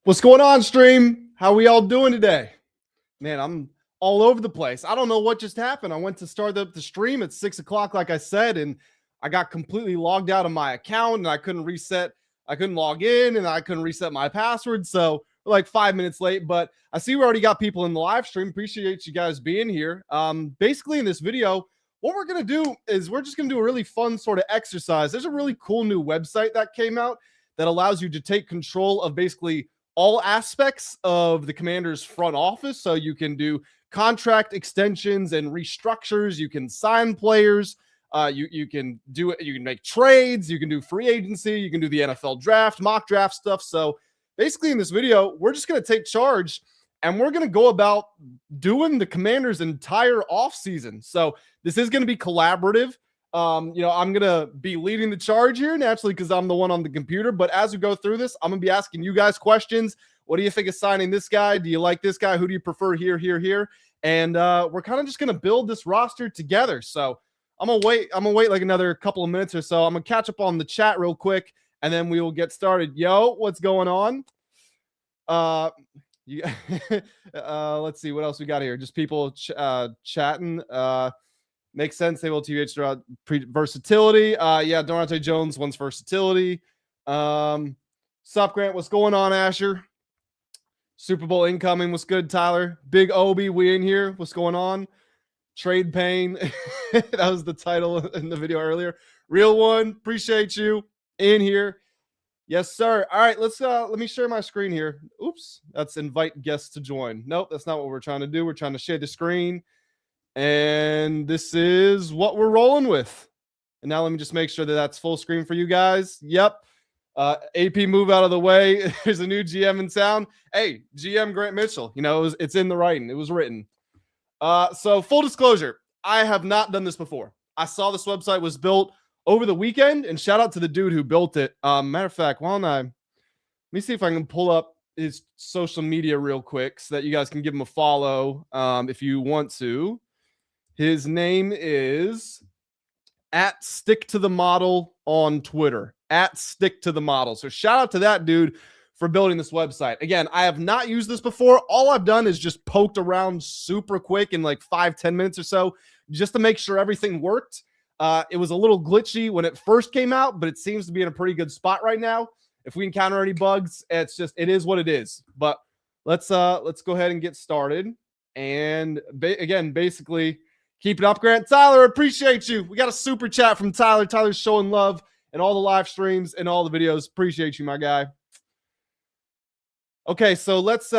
What's going on, stream? How we all doing today? Man, I'm all over the place. I don't know what just happened. I went to start up the stream at 6 o'clock, like I said, and I got completely logged out of my account and I couldn't reset. I couldn't log in and I couldn't reset my password. So we're like 5 minutes late, but I see we already got people in the live stream. Appreciate you guys being here. Basically in this video, what we're going to do is we're just going to do a really fun sort of exercise. There's a really cool new website that came out that allows you to take control of basically all aspects of the Commanders front office. So you can do contract extensions and restructures. You can sign players. You can do it. You can make trades. You can do free agency. You can do the NFL draft, mock draft stuff. So basically in this video, we're just going to take charge and we're going to go about doing the Commanders' entire offseason. So this is going to be collaborative. I'm going to be leading the charge here naturally because I'm the one on the computer. But as we go through this, I'm going to be asking you guys questions. What do you think of signing this guy? Do you like this guy? Who do you prefer here, here, here? And we're kind of just going to build this roster together. So I'm going to wait like another couple of minutes or so. I'm going to catch up on the chat real quick, and then we will get started. Yo, what's going on? Let's see what else we got here. Just people chatting. Makes sense. They will TH versatility. Yeah, Donante Jones wants versatility. Sup, Grant? What's going on, Asher? Super Bowl incoming. What's good, Tyler? Big Obi, we in here. What's going on? Trade Payne. That was the title in the video earlier. Real one. Appreciate you in here. Yes, sir. All right, let me share my screen here. Oops, that's invite guests to join. Nope, that's not what we're trying to do. We're trying to share the screen. And this is what we're rolling with. And now let me just make sure that that's full screen for you guys. Yep. AP move out of the way. There's a new GM in town. Hey, GM Grant Mitchell. It's in the writing. It was written. So full disclosure, I have not done this before. I saw this website was built over the weekend, and shout out to the dude who built it. Matter of fact, let me see if I can pull up his social media real quick so that you guys can give him a follow if you want to. His name is @StickToTheModel on Twitter. @StickToTheModel. So shout out to that dude for building this website. Again, I have not used this before. All I've done is just poked around super quick in like 5-10 minutes or so just to make sure everything worked. It was a little glitchy when it first came out, but it seems to be in a pretty good spot right now. If we encounter any bugs, it is what it is. But let's go ahead and get started. And again, basically, keep it up, Grant. Tyler, appreciate you. We got a super chat from Tyler. Tyler's showing love in all the live streams and all the videos. Appreciate you, my guy. Okay, so let's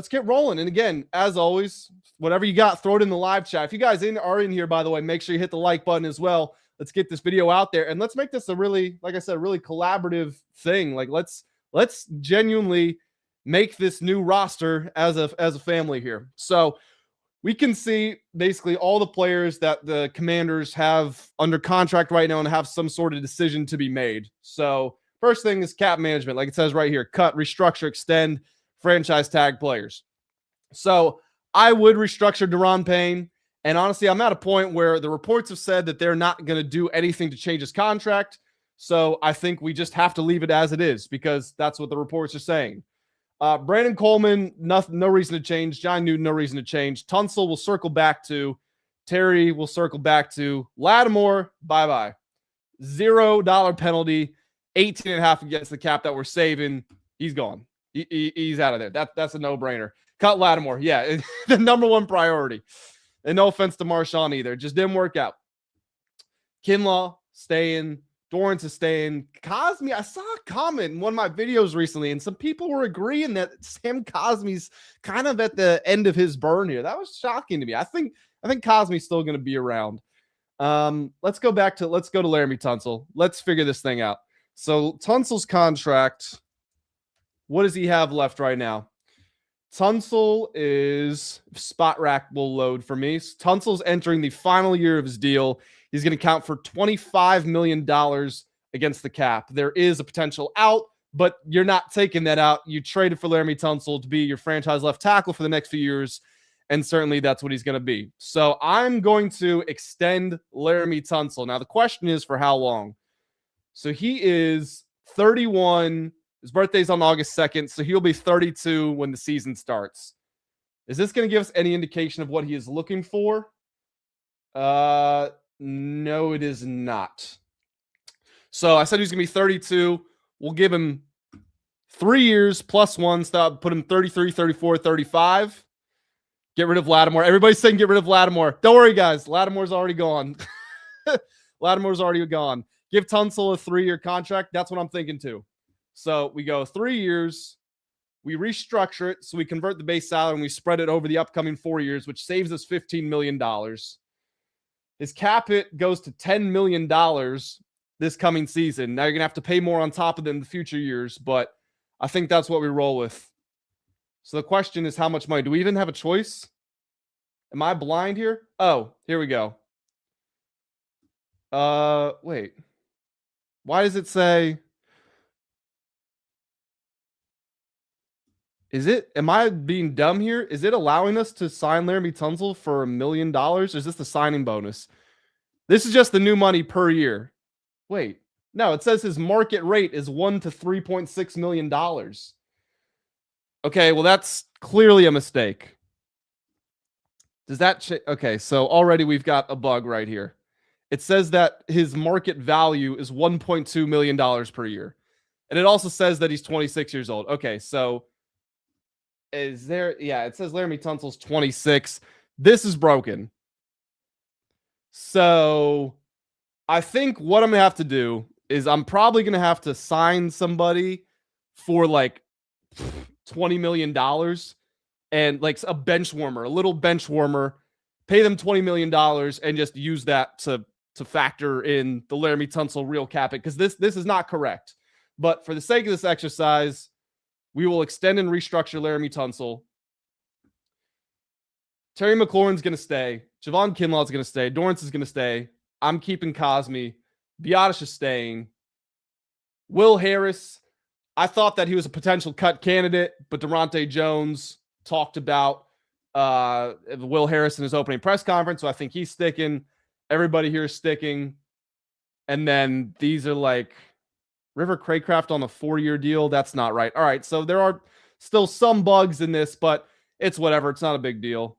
get rolling. And again, as always, whatever you got, throw it in the live chat. If you guys are in here, by the way, make sure you hit the like button as well. Let's get this video out there, and let's make this a really, like I said, really collaborative thing. Like let's genuinely make this new roster as a family here. So we can see basically all the players that the Commanders have under contract right now and have some sort of decision to be made. So first thing is cap management. Like it says right here, cut, restructure, extend, franchise tag players. So I would restructure Daron Payne. And honestly, I'm at a point where the reports have said that they're not going to do anything to change his contract. So I think we just have to leave it as it is because that's what the reports are saying. Brandon Coleman, no reason to change. John Newton, no reason to change. Tunsil will circle back to. Terry will circle back to. Lattimore, bye-bye. $0 penalty, 18.5 against the cap that we're saving. He's gone. He's out of there. That's a no-brainer. Cut Lattimore. Yeah, the number one priority. And no offense to Marshawn either. Just didn't work out. Kinlaw, staying. Dorrance is staying. Cosme, I saw a comment in one of my videos recently, and some people were agreeing that Sam Cosme's kind of at the end of his burn here. That was shocking to me. I think Cosme's still going to be around. Let's go to Laramie Tunsil. Let's figure this thing out. So Tunsil's contract, what does he have left right now? Tunsil is, Spot Rack will load for me. Tunsil's entering the final year of his deal. He's going to count for $25 million against the cap. There is a potential out, but you're not taking that out. You traded for Laramie Tunsil to be your franchise left tackle for the next few years, and certainly that's what he's going to be. So I'm going to extend Laramie Tunsil. Now, the question is for how long? So he is 31 His birthday's on August 2nd, so he'll be 32 when the season starts. Is this going to give us any indication of what he is looking for? No, it is not. So I said he's going to be 32. We'll give him 3 years plus one. Stop. Put him 33, 34, 35. Get rid of Lattimore. Everybody's saying get rid of Lattimore. Don't worry, guys. Lattimore's already gone. Lattimore's already gone. Give Tunsil a 3-year contract. That's what I'm thinking too. So we go 3 years. We restructure it. So we convert the base salary and we spread it over the upcoming 4 years, which saves us $15 million. His cap hit goes to $10 million this coming season. Now you're going to have to pay more on top of it in the future years, but I think that's what we roll with. So the question is how much money? Do we even have a choice? Am I blind here? Oh, here we go. Wait. Why does it say... am I being dumb here? Is it allowing us to sign Laramie Tunsil for $1 million? Or is this the signing bonus? This is just the new money per year. Wait, no, it says his market rate is $1 to $3.6 million. Okay, well, that's clearly a mistake. Does that okay, so already we've got a bug right here. It says that his market value is $1.2 million per year. And it also says that he's 26 years old. Okay, so is there... Yeah, it says Laramie Tunsil's 26. This is broken. So I think what I'm going to have to do is I'm probably going to have to sign somebody for like $20 million and like a bench warmer, a little bench warmer, pay them $20 million and just use that to factor in the Laramie Tunsil real cap it, because this is not correct. But for the sake of this exercise, we will extend and restructure Laramie Tunsil. Terry McLaurin's going to stay. Javon Kinlaw's going to stay. Dorrance is going to stay. I'm keeping Cosme. Biotish is staying. Will Harris, I thought that he was a potential cut candidate, but Durante Jones talked about Will Harris in his opening press conference, so I think he's sticking. Everybody here is sticking. And then these are like River Craycraft on a 4-year deal. That's not right. All right, so there are still some bugs in this, but it's whatever. It's not a big deal.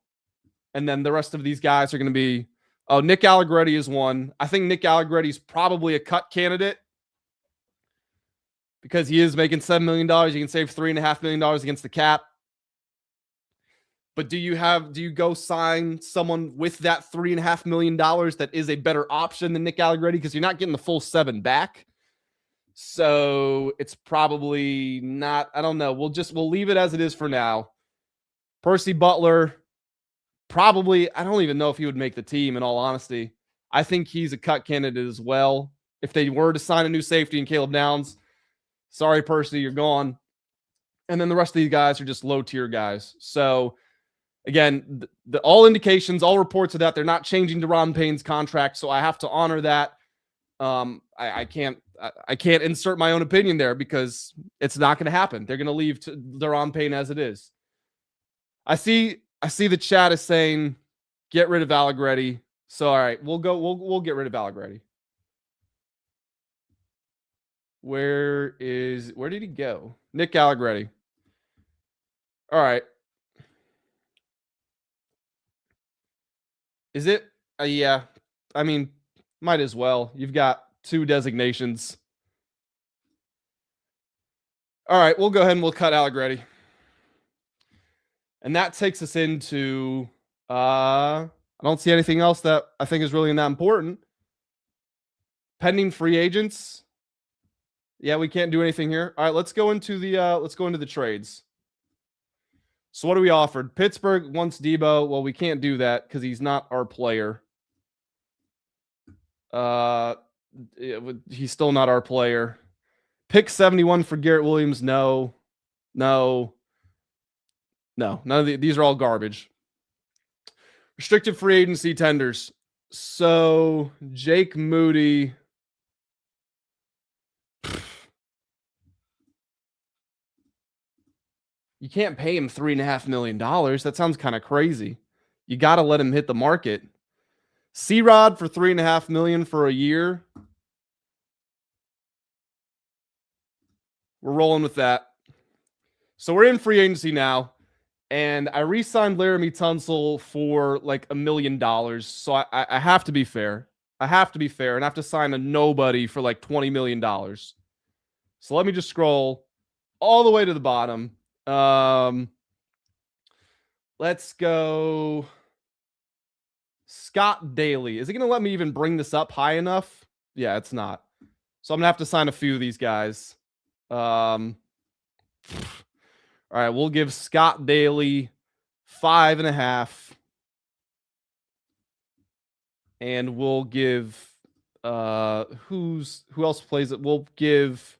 And then the rest of these guys are going to be... Oh, Nick Allegretti is one. I think Nick Allegretti is probably a cut candidate because he is making $7 million. You can save $3.5 million against the cap. But do you go sign someone with that $3.5 million that is a better option than Nick Allegretti? Because you're not getting the full 7 back. So it's probably not... I don't know. We'll leave it as it is for now. Percy Butler... Probably, I don't even know if he would make the team, in all honesty. I think he's a cut candidate as well. If they were to sign a new safety in Caleb Downs, sorry, Percy, you're gone. And then the rest of these guys are just low-tier guys. So, again, the all indications, all reports are that they're not changing Daron Payne's contract, so I have to honor that. I can't insert my own opinion there because it's not going to happen. They're going to leave Daron Payne as it is. I see the chat is saying, get rid of Allegretti. So, all right, we'll get rid of Allegretti. Where did he go? Nick Allegretti. All right. Is it? Yeah. I mean, might as well. You've got 2 designations. All right, we'll go ahead and we'll cut Allegretti. And that takes us into, I don't see anything else that I think is really that important. Pending free agents. Yeah, we can't do anything here. All right, let's go into the trades. So what do we offered? Pittsburgh wants Debo. Well, we can't do that because he's not our player. He's still not our player. Pick 71 for Garrett Williams. No. None of these are all garbage. Restricted free agency tenders. So Jake Moody. You can't pay him $3.5 million. That sounds kind of crazy. You got to let him hit the market. C-Rod for $3.5 million for a year. We're rolling with that. So we're in free agency now. And I re-signed Laramie Tunsil for like $1 million. So I have to be fair. I have to be fair and I have to sign a nobody for like $20 million. So let me just scroll all the way to the bottom. Let's go Scott Daly. Is it going to let me even bring this up high enough? Yeah, it's not. So I'm going to have to sign a few of these guys. All right, we'll give Scott Daly 5.5. And we'll give who else plays it? We'll give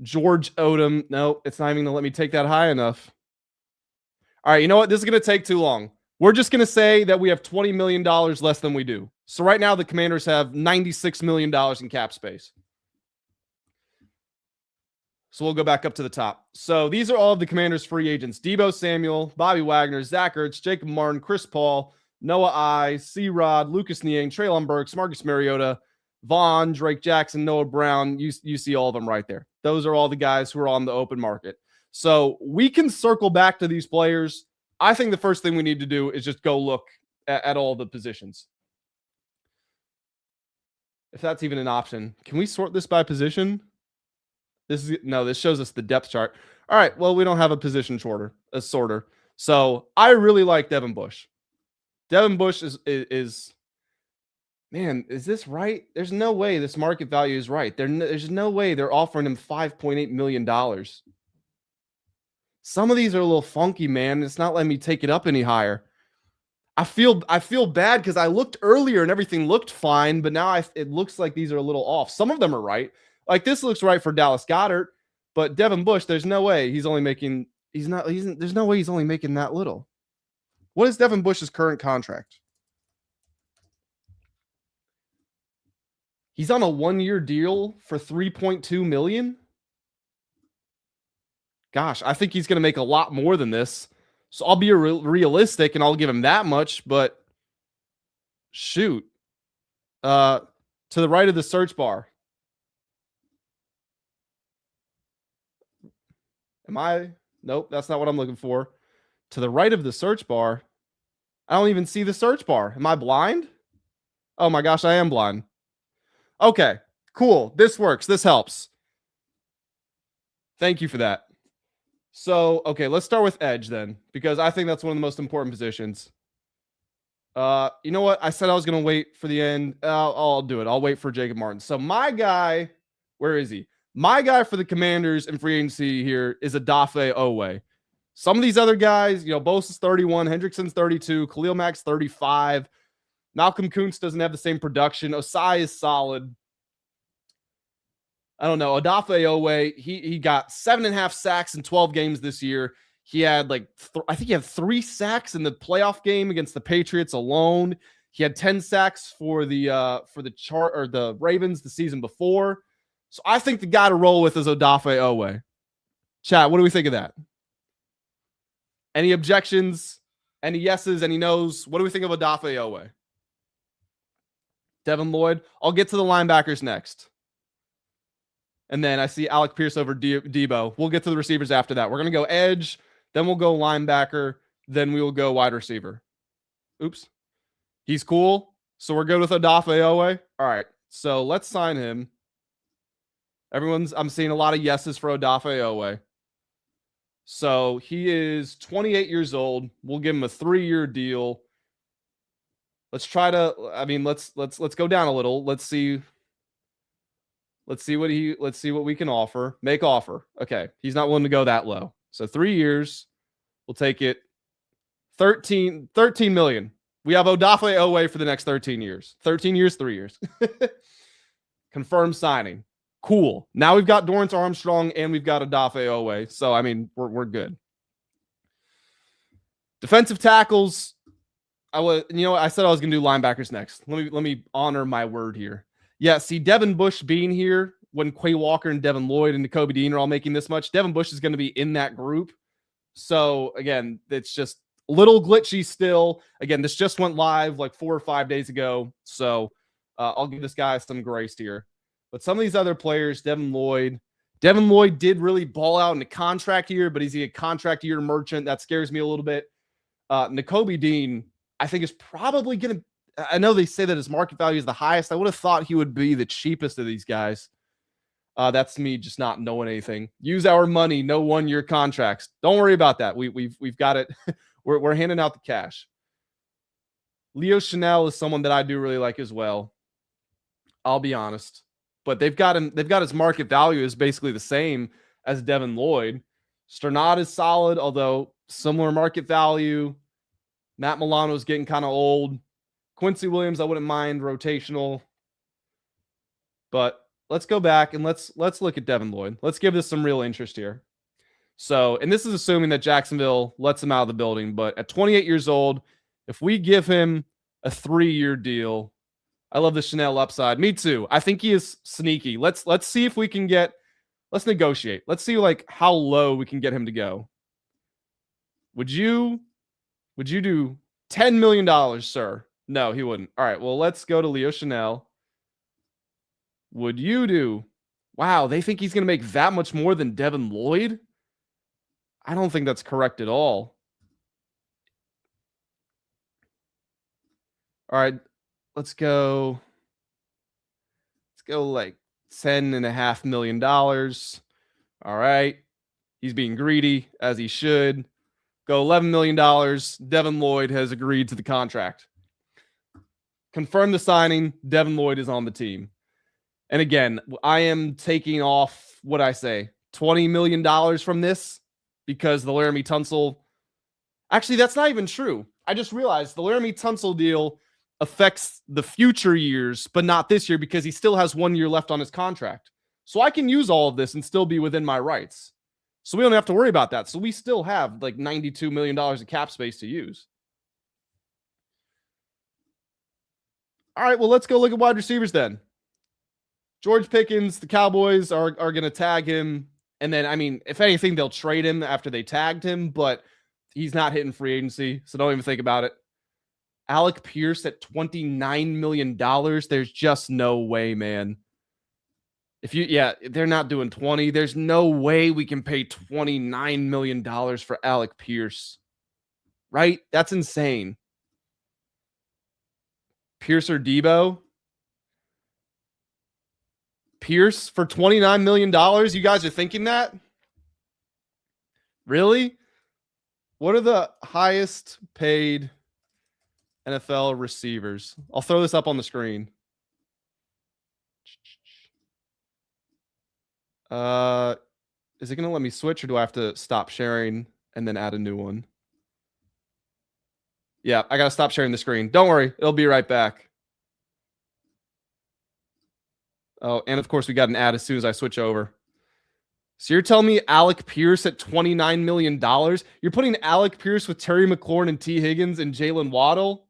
George Odom. No, it's not even gonna let me take that high enough. All right, you know what? This is gonna take too long. We're just gonna say that we have $20 million less than we do. So right now the Commanders have $96 million in cap space. So we'll go back up to the top. So these are all of the Commanders' free agents: Deebo Samuel, Bobby Wagner, Zach Ertz, Jacob Martin, Chris Paul, Noah I, C-Rod, Lucas Niang, Treylon Burks, Marcus Mariota, Vaughn, Drake Jackson, Noah Brown. You see all of them right there. Those are all the guys who are on the open market. So we can circle back to these players. I think the first thing we need to do is just go look at all the positions. If that's even an option. Can we sort this by position? This shows us the depth chart. All right, well, we don't have a position sorter. So I really like Devin Bush. Devin Bush is man, is this right? There's no way this market value is right. There's no way they're offering him $5.8 million. Some of these are a little funky, man. It's not letting me take it up any higher. I feel bad because I looked earlier and everything looked fine, but now it looks like these are a little off. Some of them are right. Like this looks right for Dallas Goedert, but Devin Bush, there's no way there's no way he's only making that little. What is Devin Bush's current contract? He's on a 1-year deal for $3.2 million. Gosh, I think he's going to make a lot more than this. So I'll be realistic and I'll give him that much, but shoot. To the right of the search bar. Nope, that's not what I'm looking for. To the right of the search bar. I don't even see the search bar. Am I blind? Oh my gosh, I am blind. Okay, cool. This works. This helps. Thank you for that. So, okay, let's start with edge then, because I think that's one of the most important positions. You know what? I said I was going to wait for the end. I'll do it. I'll wait for Jacob Martin. So my guy, where is he? My guy for the Commanders in free agency here is Odafe Oweh. Some of these other guys, Bosa's 31, Hendrickson's 32, Khalil Mack's 35. Malcolm Kuntz doesn't have the same production. Osai is solid. I don't know. Odafe Oweh, he got 7.5 sacks in 12 games this year. He had I think he had 3 sacks in the playoff game against the Patriots alone. He had 10 sacks for the Ravens the season before. So I think the guy to roll with is Odafe Oweh. Chat, what do we think of that? Any objections? Any yeses? Any nos? What do we think of Odafe Oweh? Devin Lloyd. I'll get to the linebackers next. And then I see Alec Pierce over Deebo. We'll get to the receivers after that. We're going to go edge, then we'll go linebacker, then we will go wide receiver. Oops. He's cool. So we're good with Odafe Oweh. All right. So let's sign him. I'm seeing a lot of yeses for Odafe Oweh. So he is 28 years old. We'll give him a 3-year deal. Let's try to, let's go down a little. Let's see what we can offer. Make offer. Okay. He's not willing to go that low. So 3 years. We'll take it. 13 million. We have Odafe Oweh for the next 13 years. 13 years, 3 years. Confirmed signing. Cool. Now we've got Dorrance Armstrong and we've got Odafe Oweh. So, we're good. Defensive tackles. I said I was going to do linebackers next. Let me honor my word here. Yeah, see, Devin Bush being here when Quay Walker and Devin Lloyd and Kobe Dean are all making this much, Devin Bush is going to be in that group. So, again, it's just a little glitchy still. Again, this just went live like 4 or 5 days ago. So, I'll give this guy some grace here. But some of these other players, Devin Lloyd, Devin Lloyd did really ball out in the contract year, but is he a contract year merchant? That scares me a little bit. Nakobe Dean, I think, is probably going to, I know they say that his market value is the highest. I would have thought he would be the cheapest of these guys. That's me just not knowing anything. Use our money, no 1-year contracts. Don't worry about that. We've got it. we're handing out the cash. Leo Chanel is someone that I do really like as well. I'll be honest, but they've got his market value is basically the same as Devin Lloyd. Sternad is solid, although similar market value. Matt Milano's getting kind of old. Quincy Williams, I wouldn't mind rotational, but let's go back and let's look at Devin Lloyd. Let's give this some real interest here. So, and this is assuming that Jacksonville lets him out of the building, but at 28 years old, if we give him a 3-year deal, I love the Chanel upside. Me too. I think he is sneaky. Let's see if we can get, let's negotiate. Let's see like how low we can get him to go. Would you do $10 million, sir? No, he wouldn't. All right, well, let's go to Leo Chanel. Would you do? Wow, they think he's going to make that much more than Devin Lloyd? I don't think that's correct at all. All right, let's go like $10.5 million. All right. He's being greedy, as he should. Go $11 million. Devin Lloyd has agreed to the contract. Confirm the signing. Devin Lloyd is on the team. And again, I am taking off, what I say, $20 million from this because the Laramie Tunsil. Actually, that's not even true. I just realized the Laramie Tunsil deal affects the future years, but not this year because he still has 1 year left on his contract. So I can use all of this and still be within my rights. So we don't have to worry about that. So we still have like $92 million of cap space to use. All right, well, let's go look at wide receivers then. George Pickens, the Cowboys are going to tag him. And then, I mean, if anything, they'll trade him after they tagged him, but he's not hitting free agency. So don't even think about it. Alec Pierce at $29 million. There's just no way, man. They're not doing 20. There's no way we can pay $29 million for Alec Pierce. Right? That's insane. Pierce or Debo? Pierce for $29 million? You guys are thinking that? Really? What are the highest paid NFL receivers? I'll throw this up on the screen. Is it going to let me switch, or do I have to stop sharing and then add a new one? Yeah, I got to stop sharing the screen. Don't worry. It'll be right back. Oh, and of course we got an ad as soon as I switch over. So you're telling me Alec Pierce at $29 million? You're putting Alec Pierce with Terry McLaurin and T. Higgins and Jalen Waddle?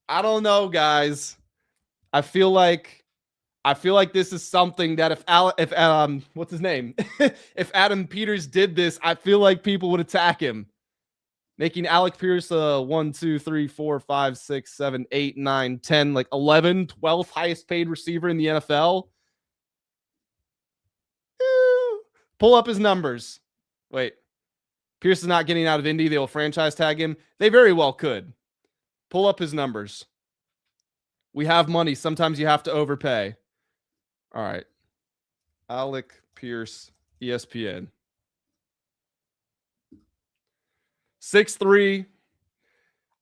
I don't know, guys. I feel like this is something that if what's his name? If Adam Peters did this, I feel like people would attack him. Making Alec Pierce 1, 2, 3, 4, 5, 6, 7, 8, 9, 10, like 11, 12th highest paid receiver in the NFL. Pull up his numbers. Wait. Pierce is not getting out of Indy. They will franchise tag him. They very well could. Pull up his numbers. We have money. Sometimes you have to overpay. All right. Alec Pierce, ESPN. 6'3".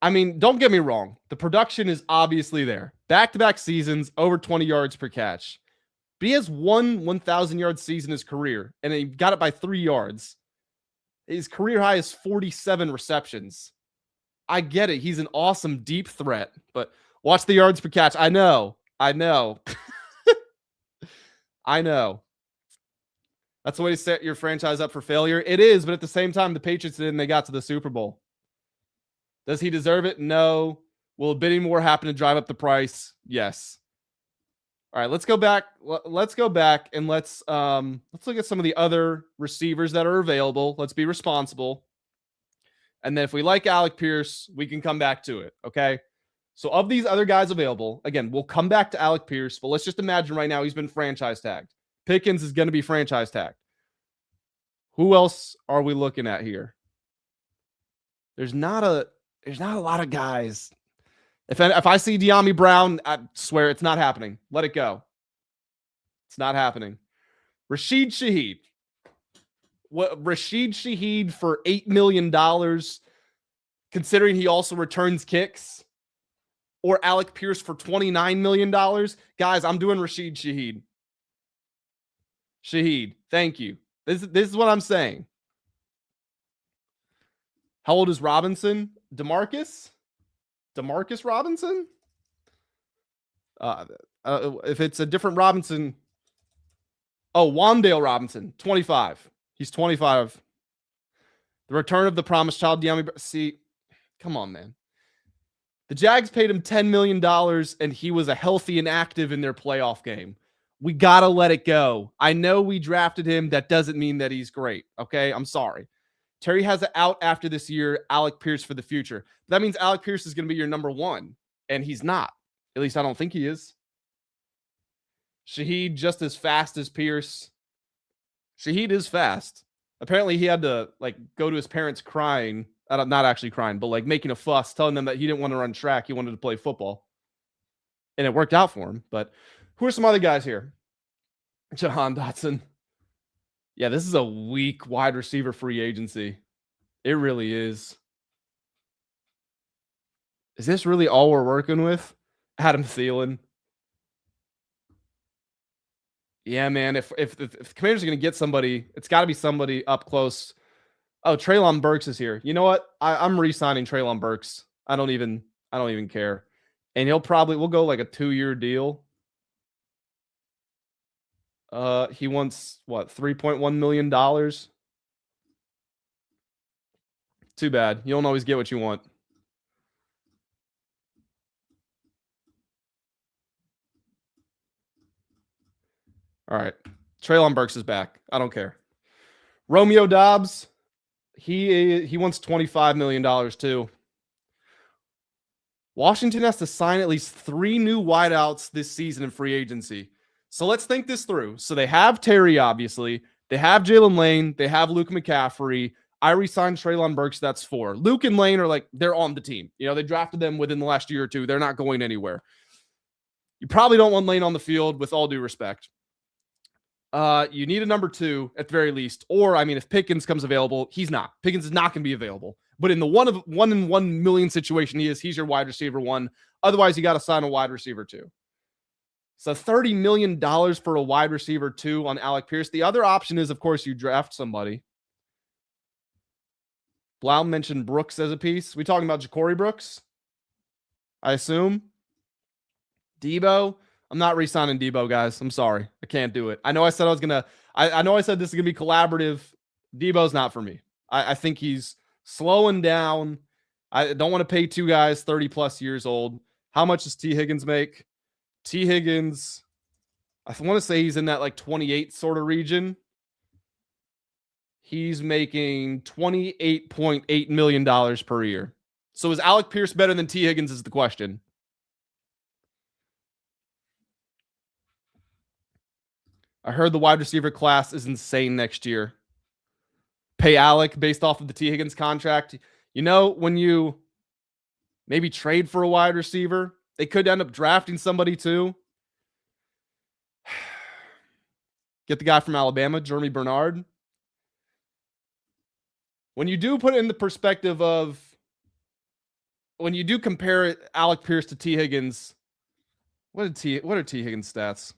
I mean, don't get me wrong. The production is obviously there. Back-to-back seasons, over 20 yards per catch. But he has one 1,000-yard season in his career, and he got it by 3 yards. His career high is 47 receptions. I get it. He's an awesome deep threat, but watch the yards per catch. I know. I know. That's the way to set your franchise up for failure. It is, but at the same time, the Patriots did, and they got to the Super Bowl. Does he deserve it? No. Will a bidding war happen to drive up the price? Yes. All right, let's go back. Let's go back and let's look at some of the other receivers that are available. Let's be responsible. And then if we like Alec Pierce, we can come back to it. Okay. So of these other guys available, again, we'll come back to Alec Pierce, but let's just imagine right now he's been franchise tagged. Pickens is going to be franchise tagged. Who else are we looking at here? There's not a lot of guys. If I see De'Ami Brown, I swear it's not happening. Let it go. It's not happening. Rashid Shaheed. What Rashid Shaheed for $8 million, considering he also returns kicks, or Alec Pierce for $29 million. Guys, I'm doing Rashid Shaheed. Shaheed, thank you. This is what I'm saying. How old is Robinson? DeMarcus Robinson? If it's a different Robinson. Oh, Wan'Dale Robinson, 25. He's 25. The return of the promised child, De'Ami. See, come on, man. The Jags paid him $10 million, and he was a healthy and active in their playoff game. We got to let it go. I know we drafted him. That doesn't mean that he's great, okay? I'm sorry. Terry has it out after this year, Alec Pierce for the future. That means Alec Pierce is going to be your number one, and he's not. At least I don't think he is. Shaheed just as fast as Pierce. Shaheed is fast. Apparently, he had to go to his parents crying. Not actually crying, but making a fuss, telling them that he didn't want to run track. He wanted to play football. And it worked out for him. But who are some other guys here? Jahan Dotson. Yeah, this is a weak wide receiver free agency. It really is. Is this really all we're working with? Adam Thielen. Yeah, man. If the Commanders are going to get somebody, it's got to be somebody up close. Oh, Treylon Burks is here. You know what? I'm re-signing Treylon Burks. I don't even care. And we'll go a 2-year deal. He wants what, $3.1 million? Too bad. You don't always get what you want. All right. Treylon Burks is back. I don't care. Romeo Doubs. He wants $25 million too. Washington has to sign at least 3 new wideouts this season in free agency. So let's think this through. So they have Terry, obviously. They have Jalen Lane. They have Luke McCaffrey. I re-signed Treylon Burks. That's 4. Luke and Lane are they're on the team. They drafted them within the last year or two. They're not going anywhere. You probably don't want Lane on the field, with all due respect. You need a number 2 at the very least. Or, if Pickens comes available, he's not. Pickens is not going to be available. But in the 1 in 1 million situation he's your wide receiver 1. Otherwise, you got to sign a wide receiver 2. So $30 million for a wide receiver 2 on Alec Pierce. The other option is, of course, you draft somebody. Blau mentioned Brooks as a piece. We talking about Ja'Cory Brooks? I assume. Debo. I'm not re-signing Debo, guys. I'm sorry. I can't do it. I know I said I know I said this is going to be collaborative. Debo's not for me. I think he's slowing down. I don't want to pay 2 guys 30+ years old. How much does T. Higgins make? T. Higgins, I want to say he's in that 28 sort of region. He's making $28.8 million per year. So is Alec Pierce better than T. Higgins is the question. I heard the wide receiver class is insane next year. Pay Alec based off of the T. Higgins contract. When you maybe trade for a wide receiver, they could end up drafting somebody too. Get the guy from Alabama, Jeremy Bernard. When you do put it in the perspective of, when you do compare Alec Pierce to T. Higgins, what are T. Higgins' stats?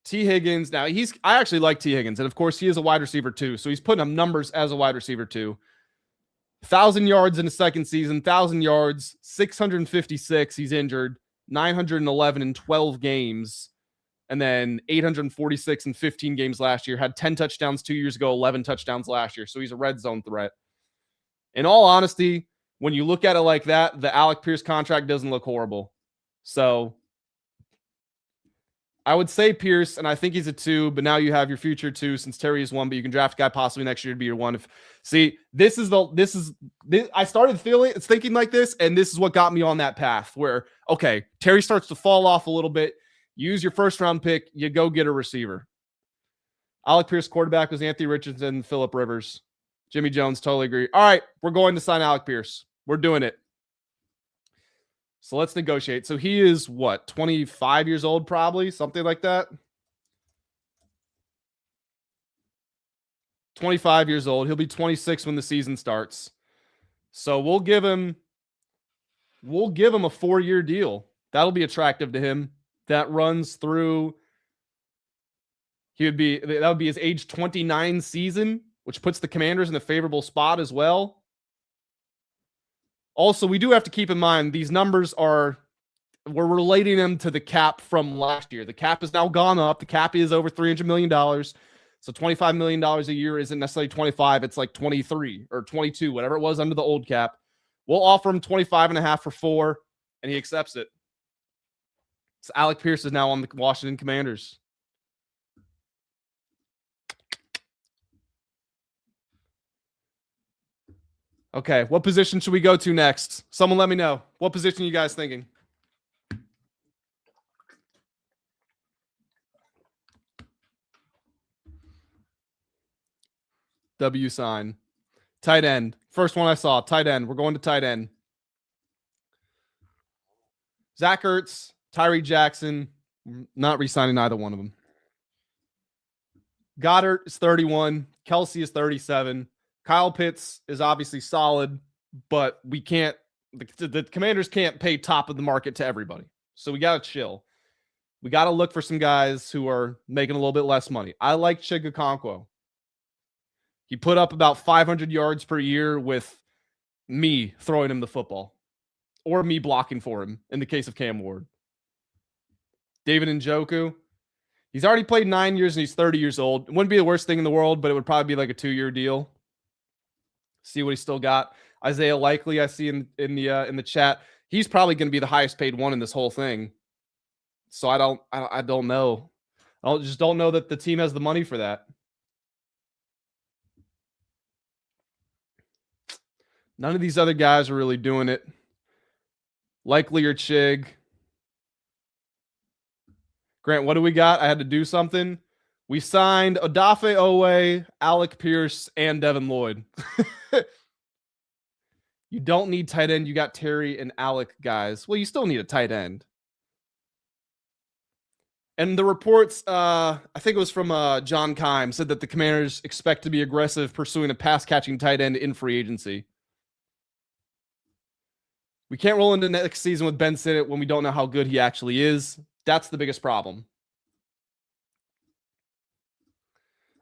T. Higgins, now I actually like T. Higgins, and of course he is a wide receiver too, so he's putting up numbers as a wide receiver too. 1,000 yards in the second season, 1,000 yards, 656. He's injured, 911 in 12 games, and then 846 in 15 games last year. Had 10 touchdowns 2 years ago, 11 touchdowns last year. So he's a red zone threat. In all honesty, when you look at it like that, the Alec Pierce contract doesn't look horrible. So I would say Pierce, and I think he's a 2, but now you have your future 2 since Terry is 1, but you can draft a guy possibly next year to be your 1. I started thinking like this, and this is what got me on that path where, okay, Terry starts to fall off a little bit. Use your first round pick, you go get a receiver. Alec Pierce quarterback was Anthony Richardson, Phillip Rivers. Jimmy Jones, totally agree. All right, we're going to sign Alec Pierce. We're doing it. So let's negotiate. So he is what, 25 years old, probably something like that. 25 years old. He'll be 26 when the season starts. So we'll give him a 4-year deal. That'll be attractive to him. That runs through. That would be his age 29 season, which puts the Commanders in a favorable spot as well. Also, we do have to keep in mind these numbers we're relating them to the cap from last year. The cap has now gone up. The cap is over $300 million. So $25 million a year isn't necessarily 25. It's like 23 or 22, whatever it was under the old cap. We'll offer him 25.5 for 4, and he accepts it. So Alec Pierce is now on the Washington Commanders. Okay, what position should we go to next? Someone let me know. What position are you guys thinking? W sign. Tight end. First one I saw. Tight end. We're going to tight end. Zach Ertz, Tyree Jackson. Not re-signing either one of them. Goddard is 31. Kelsey is 37. Kyle Pitts is obviously solid, but we can't. The Commanders can't pay top of the market to everybody. So we got to chill. We got to look for some guys who are making a little bit less money. I like Okonkwo. He put up about 500 yards per year with me throwing him the football or me blocking for him in the case of Cam Ward. David Njoku. He's already played 9 years and he's 30 years old. It wouldn't be the worst thing in the world, but it would probably be like a 2-year deal. See what he's still got. Isaiah Likely, I see in the chat. He's probably going to be the highest paid one in this whole thing. So I don't know. I just don't know that the team has the money for that. None of these other guys are really doing it. Likely or Chig. Grant, what do we got? I had to do something. We signed Odafe Oweh, Alec Pierce, and Devin Lloyd. You don't need tight end. You got Terry and Alec guys. Well, you still need a tight end. And the reports, I think it was from John Keim, said that the Commanders expect to be aggressive pursuing a pass-catching tight end in free agency. We can't roll into next season with Ben Sinnott when we don't know how good he actually is. That's the biggest problem.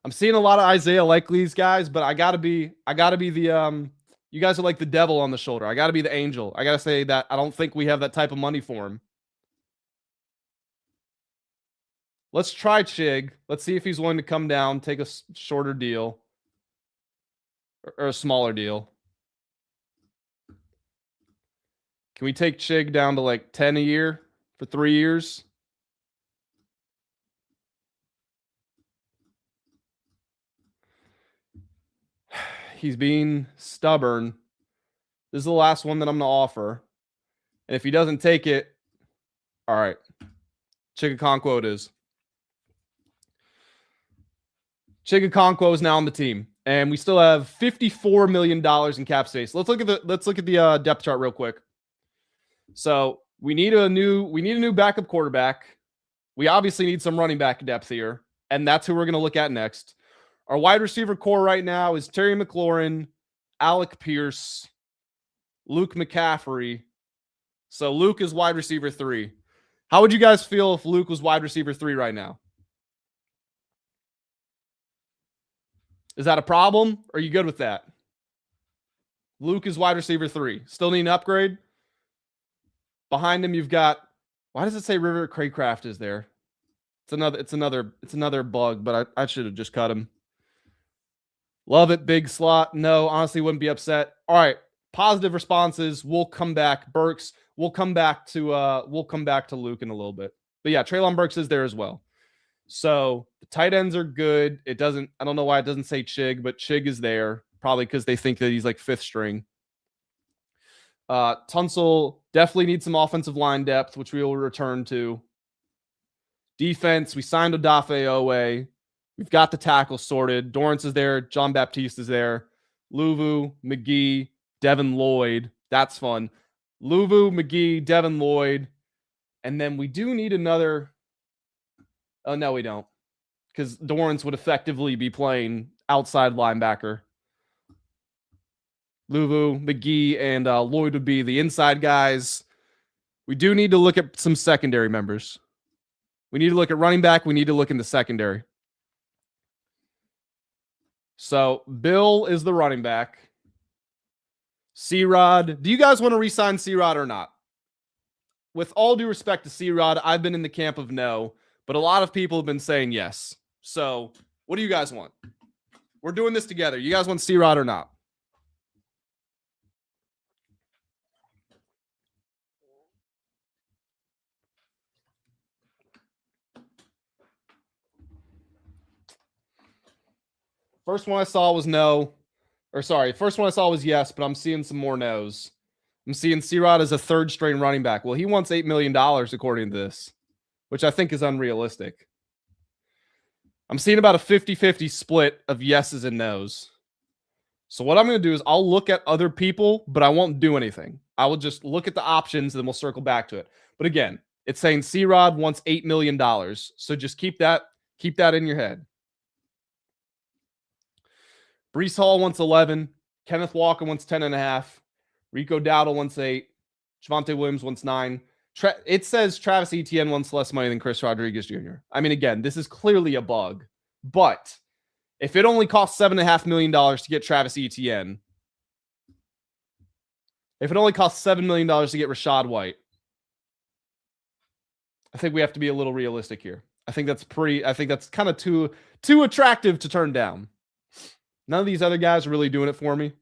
I'm seeing a lot of Isaiah Likely's guys, but I gotta be the you guys are like the devil on the shoulder. I gotta be the angel. I gotta say that I don't think we have that type of money for him. Let's try Chig. Let's see if he's willing to come down, take a shorter deal or a smaller deal. Can we take Chig down to like 10 a year for 3 years? He's being stubborn. This is the last one that I'm going to offer. And if he doesn't take it, all right. Okonkwo it is. Okonkwo is now on the team. And we still have $54 million in cap space. Let's look at the depth chart real quick. So we need a new backup quarterback. We obviously need some running back depth here. And that's who we're going to look at next. Our wide receiver core right now is Terry McLaurin, Alec Pierce, Luke McCaffrey. So Luke is wide receiver 3. How would you guys feel if Luke was wide receiver 3 right now? Is that a problem? Or are you good with that? Luke is wide receiver 3. Still need an upgrade? Behind him, you've got, why does it say River Craycraft is there? It's another bug, but I should have just cut him. Love it, big slot. No, honestly, wouldn't be upset. All right, positive responses. We'll come back. Burks. We'll come back to Luke in a little bit. But yeah, Treylon Burks is there as well. So the tight ends are good. I don't know why it doesn't say Chig, but Chig is there. Probably because they think that he's like 5th string. Tunsil definitely needs some offensive line depth, which we will return to. Defense, we signed Odafe Oweh. We've got the tackle sorted. Dorrance is there. John Baptiste is there. Luvu, McGee, Devin Lloyd. That's fun. Luvu, McGee, Devin Lloyd. And then we do need another. Oh, no, we don't. Because Dorrance would effectively be playing outside linebacker. Luvu, McGee, and Lloyd would be the inside guys. We do need to look at some secondary members. We need to look at running back. We need to look in the secondary. So Bill is the running back. C-Rod. Do you guys want to re-sign C-Rod or not? With all due respect to C-Rod, I've been in the camp of no, but a lot of people have been saying yes. So what do you guys want? We're doing this together. You guys want C-Rod or not? First one I saw was no. First one I saw was yes, but I'm seeing some more no's. I'm seeing C-Rod as a 3rd string running back. Well, he wants $8 million according to this, which I think is unrealistic. I'm seeing about a 50-50 split of yeses and nos. So what I'm going to do is I'll look at other people, but I won't do anything. I will just look at the options and then we'll circle back to it. But again, it's saying C-Rod wants $8 million. So just keep that in your head. Breece Hall wants 11. Kenneth Walker wants 10.5. Rico Dowdle wants 8. Javonte Williams wants 9. It says Travis Etienne wants less money than Chris Rodriguez Jr. I mean, again, this is clearly a bug. But if it only costs $7.5 million to get Travis Etienne, if it only costs $7 million to get Rachaad White, I think we have to be a little realistic here. I think that's kind of too attractive to turn down. None of these other guys are really doing it for me.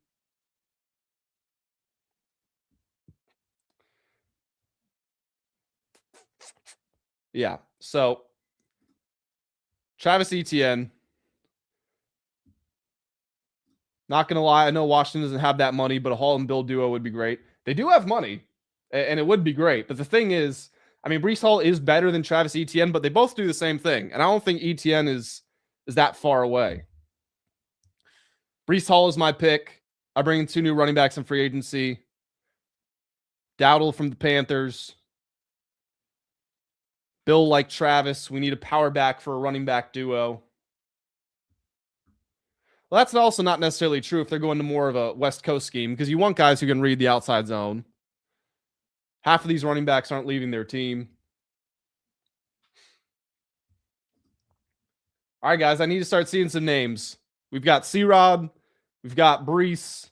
Yeah. So Travis Etienne. Not going to lie. I know Washington doesn't have that money, but a Hall and Bill duo would be great. They do have money, and it would be great. But the thing is, I mean, Breece Hall is better than Travis Etienne, but they both do the same thing. And I don't think Etienne is that far away. Breece Hall is my pick. I bring in 2 new running backs in free agency. Dowdle from the Panthers. Bill like Travis. We need a power back for a running back duo. Well, that's also not necessarily true if they're going to more of a West Coast scheme, because you want guys who can read the outside zone. Half of these running backs aren't leaving their team. All right, guys, I need to start seeing some names. We've got C-Rod. We've got Breece.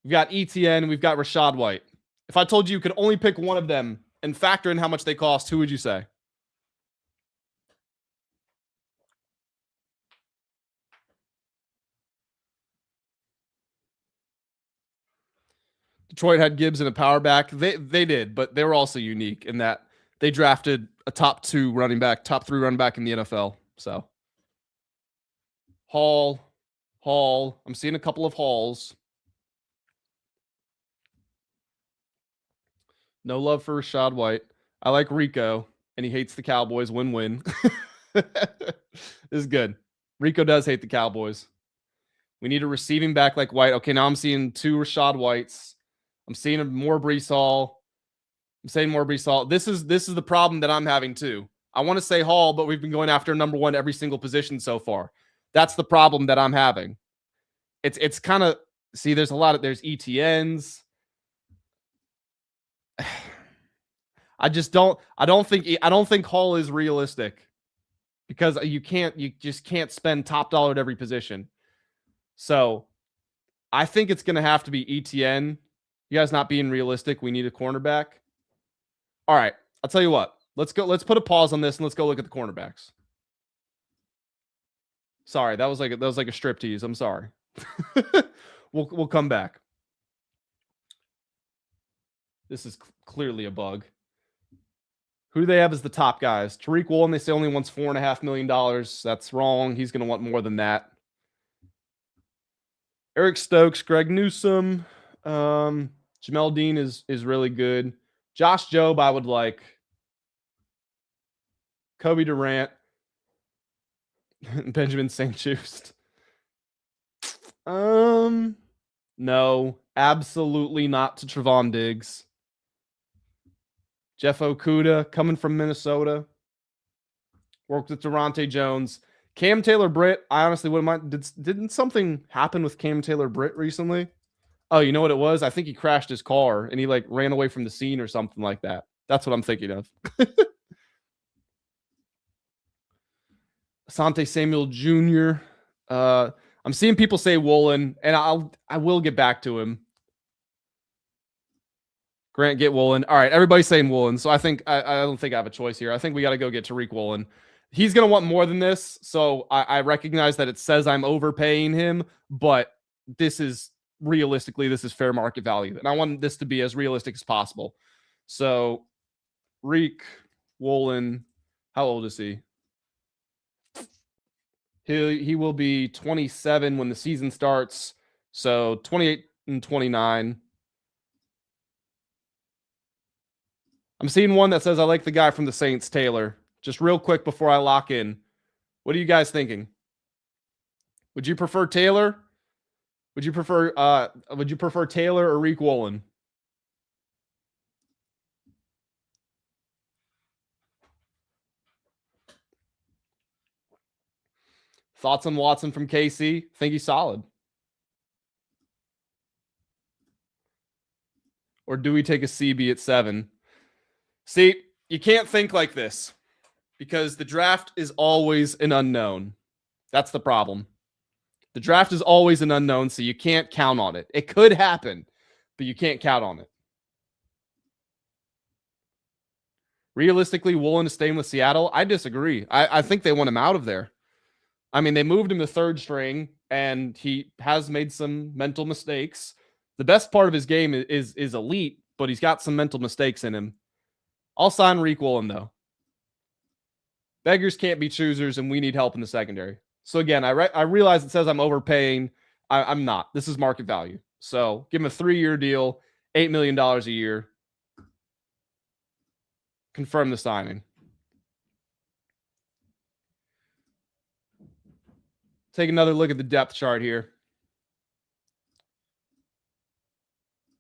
We've got Etienne. We've got Rachaad White. If I told you could only pick one of them and factor in how much they cost, who would you say? Detroit had Gibbs and a power back. They did, but they were also unique in that they drafted a top 3 running back in the NFL. So Hall. I'm seeing a couple of Halls. No love for Rachaad White. I like Rico, and he hates the Cowboys. Win-win. This is good. Rico does hate the Cowboys. We need a receiving back like White. Okay, now I'm seeing 2 Rachaad Whites. I'm seeing more Breece Hall. I'm saying more Breece Hall. This is the problem that I'm having too. I want to say Hall, but we've been going after number 1 every single position so far. That's the problem that I'm having. It's kind of, see, there's Etienne's. I don't think Hall is realistic, because you just can't spend top dollar at every position. So I think it's going to have to be Etienne. You guys not being realistic. We need a cornerback. All right. I'll tell you what. Let's put a pause on this and let's go look at the cornerbacks. Sorry, that was like a strip tease. I'm sorry. We'll come back. This is clearly a bug. Who do they have as the top guys? Tariq Woolen, they say only wants $4.5 million. That's wrong. He's going to want more than that. Eric Stokes, Greg Newsome. Jamel Dean is really good. Josh Jobe, I would like. Coby Durant. Benjamin St-Juste. No, absolutely not to Trevon Diggs. Jeff Okudah coming from Minnesota. Worked with Durante Jones. Cam Taylor-Britt, I honestly wouldn't mind. Didn't something happen with Cam Taylor-Britt recently? Oh, you know what it was? I think he crashed his car and he like ran away from the scene or something like that. That's what I'm thinking of. Asante Samuel Jr. I'm seeing people say Woolen, and I will get back to him. Grant, get Woolen. All right, everybody's saying Woolen, so I think I don't think I have a choice here. I think we got to go get Tariq Woolen. He's going to want more than this, so I recognize that it says I'm overpaying him, but this is realistically, this is fair market value, and I want this to be as realistic as possible. So, Reek Woolen, how old is he? He will be 27 when the season starts, so 28 and 29. I'm seeing one that says I like the guy from the Saints, Taylor. Just real quick before I lock in. What are you guys thinking? Would you prefer Taylor? Would you prefer Taylor or Reek Woolen? Thoughts on Watson from KC? Think he's solid. Or do we take a CB at 7? See, you can't think like this because the draft is always an unknown. That's the problem. The draft is always an unknown, so you can't count on it. It could happen, but you can't count on it. Realistically, Woolen is staying with Seattle? I disagree. I think they want him out of there. I mean, they moved him to third string, and he has made some mental mistakes. The best part of his game is elite, but he's got some mental mistakes in him. I'll sign Reek Woolen, though. Beggars can't be choosers, and we need help in the secondary. So, again, I realize it says I'm overpaying. I'm not. This is market value. So, give him a 3-year deal, $8 million a year. Confirm the signing. Take another look at the depth chart here.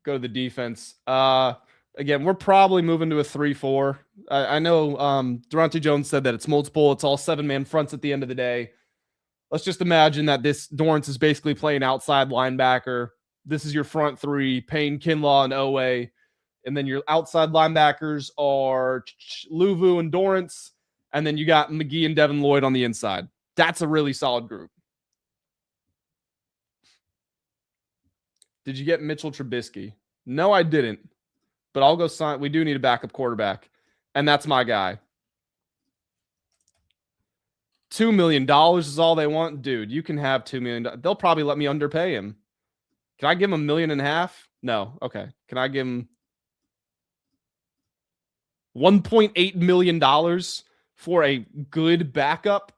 Go to the defense. Again, we're probably moving to a 3-4. I know Durante Jones said that it's multiple. It's all 7-man fronts at the end of the day. Let's just imagine that this Dorrance is basically playing outside linebacker. This is your front 3, Payne, Kinlaw, and Oweh. And then your outside linebackers are Luvu and Dorrance. And then you got McGee and Devin Lloyd on the inside. That's a really solid group. Did you get Mitchell Trubisky? No, I didn't. But I'll go sign. We do need a backup quarterback. And that's my guy. $2 million is all they want. Dude, you can have $2 million. They'll probably let me underpay him. Can I give him $1.5 million? No. Okay. Can I give him $1.8 million for a good backup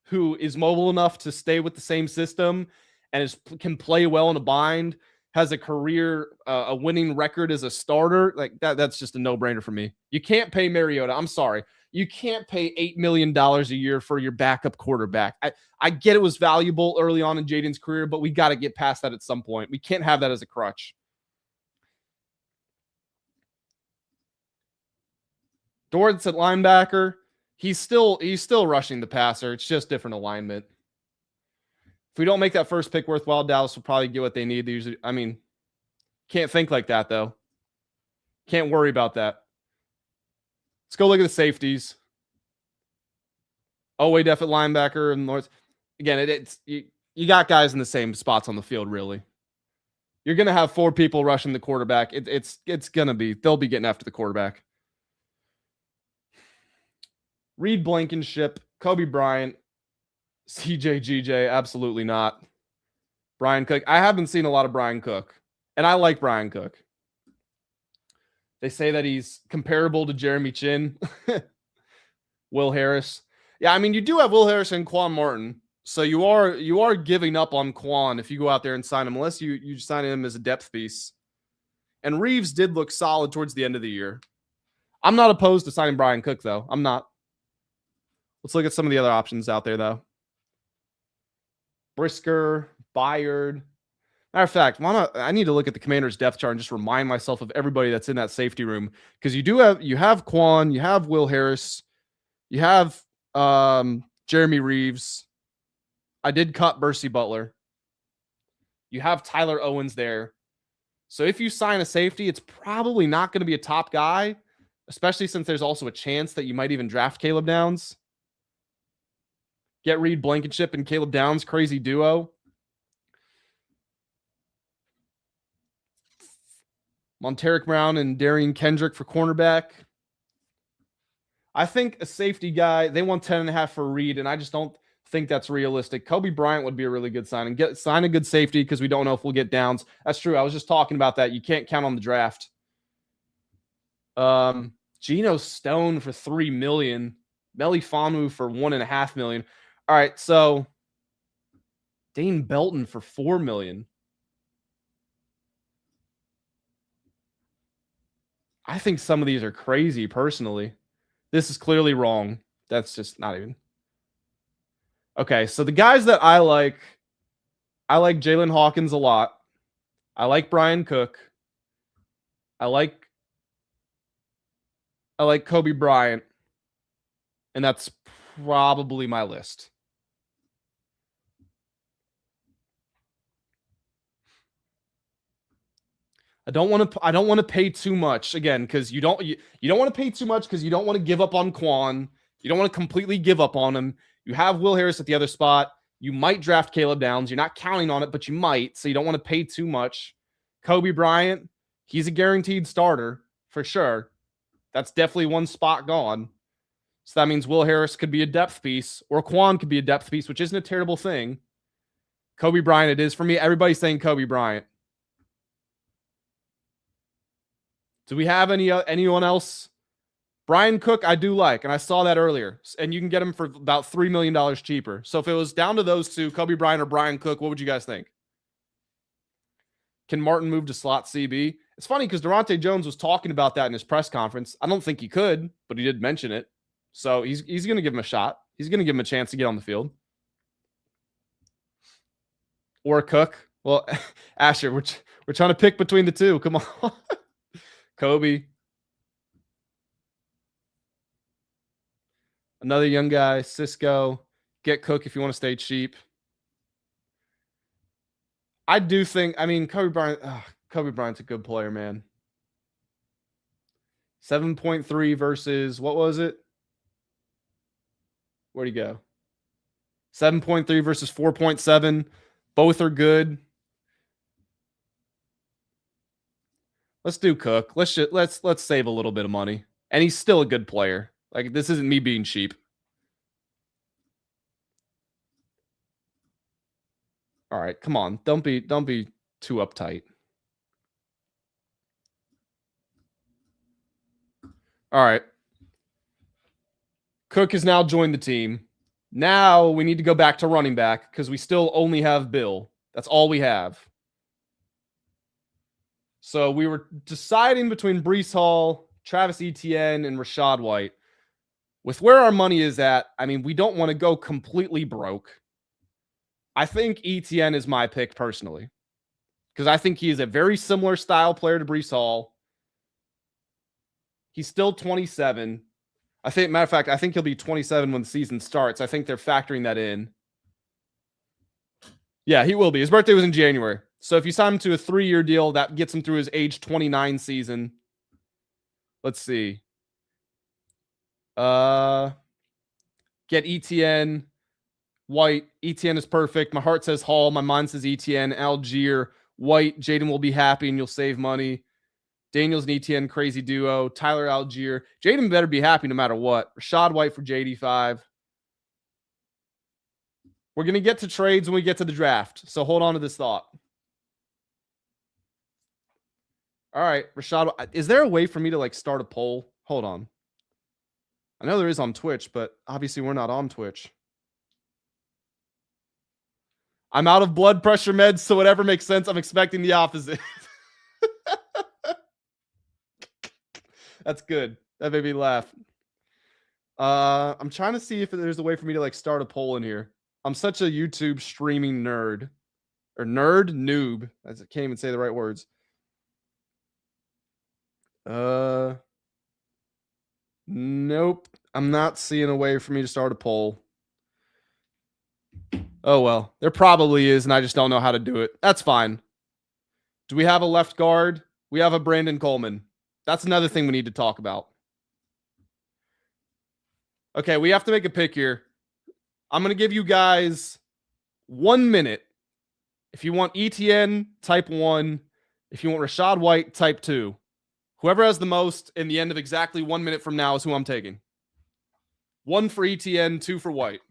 who is mobile enough to stay with the same system and can play well in a bind, has a career, a winning record as a starter? Like that's just a no-brainer for me. You can't pay Mariota. I'm sorry. You can't pay $8 million a year for your backup quarterback. I get it was valuable early on in Jaden's career, but we got to get past that at some point. We can't have that as a crutch. Dorrance at linebacker, he's still rushing the passer. It's just different alignment. If we don't make that first pick worthwhile, Dallas will probably get what they need. They usually, I mean, can't think like that though. Can't worry about that. Let's go look at the safeties. Oweh def at linebacker and Lawrence. Again, you got guys in the same spots on the field, really. You're gonna have 4 people rushing the quarterback. It's gonna be, they'll be getting after the quarterback. Reed Blankenship, Coby Bryant, CJGJ, absolutely not. Brian Cook. I haven't seen a lot of Brian Cook, and I like Brian Cook. They say that he's comparable to Jeremy Chin. Will Harris. Yeah, I mean, you do have Will Harris and Quan Martin. So you are giving up on Quan if you go out there and sign him, unless you sign him as a depth piece. And Reeves did look solid towards the end of the year. I'm not opposed to signing Brian Cook, though. I'm not. Let's look at some of the other options out there, though. Brisker, Byard. Matter of fact, I need to look at the Commanders' depth chart and just remind myself of everybody that's in that safety room, because you have Quan, you have Will Harris, you have Jeremy Reeves. I did cut Bercy Butler. You have Tyler Owens there. So if you sign a safety, it's probably not going to be a top guy, especially since there's also a chance that you might even draft Caleb Downs. Get Reed Blankenship and Caleb Downs, crazy duo. Monteric Brown and Darian Kendrick for cornerback. I think a safety guy, they want 10.5 for Reed, and I just don't think that's realistic. Coby Bryant would be a really good sign. And sign a good safety, because we don't know if we'll get Downs. That's true. I was just talking about that. You can't count on the draft. Geno Stone for $3 million. Melly Fonwu for $1.5 million. All right, so Dane Belton for $4 million. I think some of these are crazy, personally. This is clearly wrong. That's just not even. Okay, so the guys that I like Jalen Hawkins a lot. I like Brian Cook. I like Coby Bryant. And that's probably my list. I don't want to pay too much, again, because you don't want to pay too much, because you don't want to give up on Quan. You don't want to completely give up on him. You have Will Harris at the other spot. You might draft Caleb Downs. You're not counting on it, but you might, so you don't want to pay too much. Coby Bryant, he's a guaranteed starter for sure. That's definitely one spot gone. So that means Will Harris could be a depth piece, or Quan could be a depth piece, which isn't a terrible thing. Coby Bryant it is for me. Everybody's saying Coby Bryant. Do we have anyone else? Brian Cook, I do like, and I saw that earlier. And you can get him for about $3 million cheaper. So if it was down to those two, Coby Bryant or Brian Cook, what would you guys think? Can Martin move to slot CB? It's funny because Daronte Jones was talking about that in his press conference. I don't think he could, but he did mention it. So he's going to give him a shot. He's going to give him a chance to get on the field. Or Cook. Well, Asher, we're trying to pick between the two. Come on. Coby. Another young guy, Cisco. Get Cook if you want to stay cheap. I do think, I mean, Coby Bryant's a good player, man. 7.3 versus, what was it? Where'd he go? 7.3 versus 4.7. Both are good. Let's do Cook. Let's save a little bit of money. And he's still a good player. Like, this isn't me being cheap. All right, come on. Don't be too uptight. All right. Cook has now joined the team. Now we need to go back to running back, because we still only have Bill. That's all we have. So we were deciding between Breece Hall, Travis Etienne, and Rachaad White. With where our money is at, I mean, we don't want to go completely broke. I think Etienne is my pick personally, because I think he is a very similar style player to Breece Hall. He's still 27. Matter of fact, I think he'll be 27 when the season starts. I think they're factoring that in. Yeah, he will be. His birthday was in January. So if you sign him to a 3-year deal, that gets him through his age 29 season. Let's see. Get Etienne. White. Etienne is perfect. My heart says Hall. My mind says Etienne. Algier. White. Jaden will be happy and you'll save money. Daniels and Etienne, crazy duo. Tyler Algier. Jaden better be happy no matter what. Rachaad White for JD5. We're going to get to trades when we get to the draft. So hold on to this thought. All right, Rashad. Is there a way for me to like start a poll? Hold on. I know there is on Twitch, but obviously we're not on Twitch. I'm out of blood pressure meds, so whatever makes sense, I'm expecting the opposite. That's good. That made me laugh. I'm trying to see if there's a way for me to like start a poll in here. I'm such a YouTube streaming nerd. Or noob. I can't even say the right words. Nope. I'm not seeing a way for me to start a poll. Oh, well. There probably is, and I just don't know how to do it. That's fine. Do we have a left guard? We have a Brandon Coleman. That's another thing we need to talk about. Okay, we have to make a pick here. I'm going to give you guys 1 minute. If you want Etienne, type 1. If you want Rachaad White, type 2. Whoever has the most in the end of exactly 1 minute from now is who I'm taking. 1 for Etienne, 2 for White.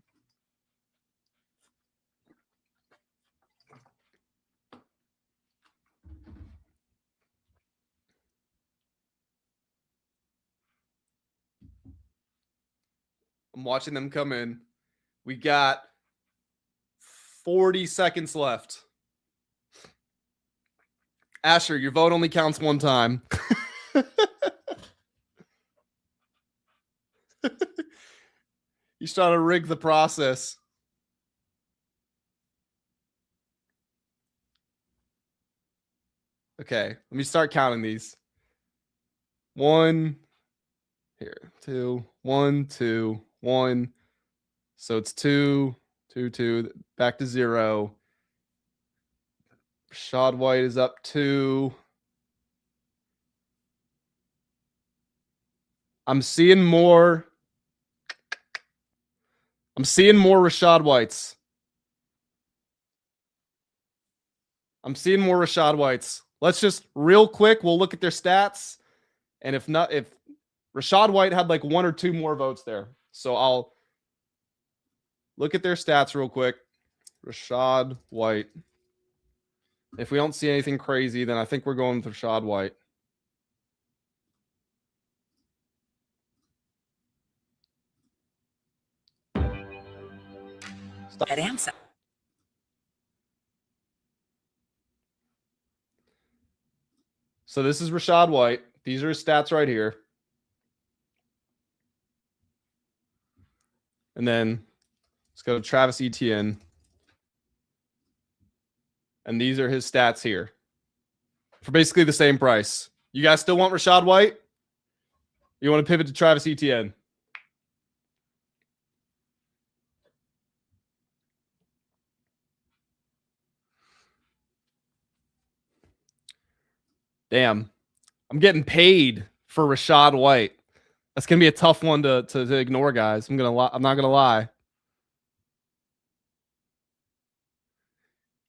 I'm watching them come in. We got 40 seconds left. Asher, your vote only counts one time. He's trying to rig the process. Okay, let me start counting these. 1, here, 2, 1, 2, 1. So it's 2, 2, 2, back to 0. Rachaad White is up 2. I'm seeing more Rachaad Whites. Let's just real quick, we'll look at their stats. And if Rachaad White had like 1 or 2 more votes there. So I'll look at their stats real quick. Rachaad White. If we don't see anything crazy, then I think we're going with Rachaad White. Stop. That answer. So this is Rachaad White. These are his stats right here. And then let's go to Travis Etienne. And these are his stats here for basically the same price. You guys still want Rachaad White? You want to pivot to Travis Etienne? Damn. I'm getting paid for Rachaad White. That's going to be a tough one to ignore, guys. I'm not going to lie.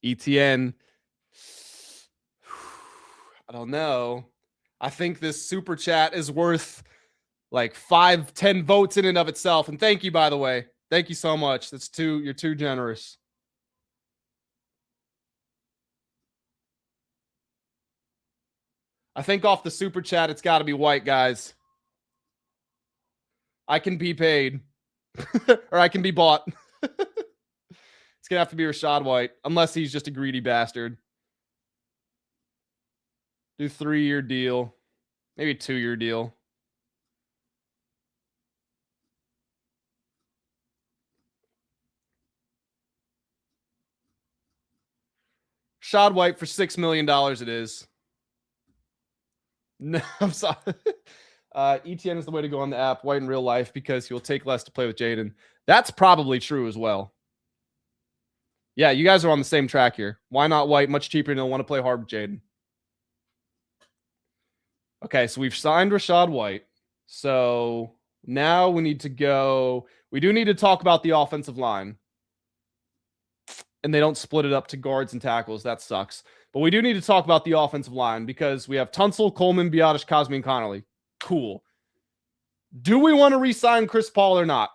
Etienne. I don't know. I think this super chat is worth like 5-10 votes in and of itself. And thank you, by the way. Thank you so much. You're too generous. I think off the super chat, it's got to be White, guys. I can be paid. Or I can be bought. It's going to have to be Rachaad White. Unless he's just a greedy bastard. Do 3-year deal. Maybe 2-year deal. Rachaad White for $6 million it is. No, I'm sorry. Etienne is the way to go on the app. White in real life because he'll take less to play with Jaden. That's probably true as well. Yeah, you guys are on the same track here. Why not White? Much cheaper and they'll want to play hard with Jaden. Okay, so we've signed Rachaad White. So now we need to go. We do need to talk about the offensive line. And they don't split it up to guards and tackles. That sucks. But we do need to talk about the offensive line because we have Tunsil, Coleman, Biotish, Cosme, and Connolly. Cool. Do we want to re-sign Chris Paul or not?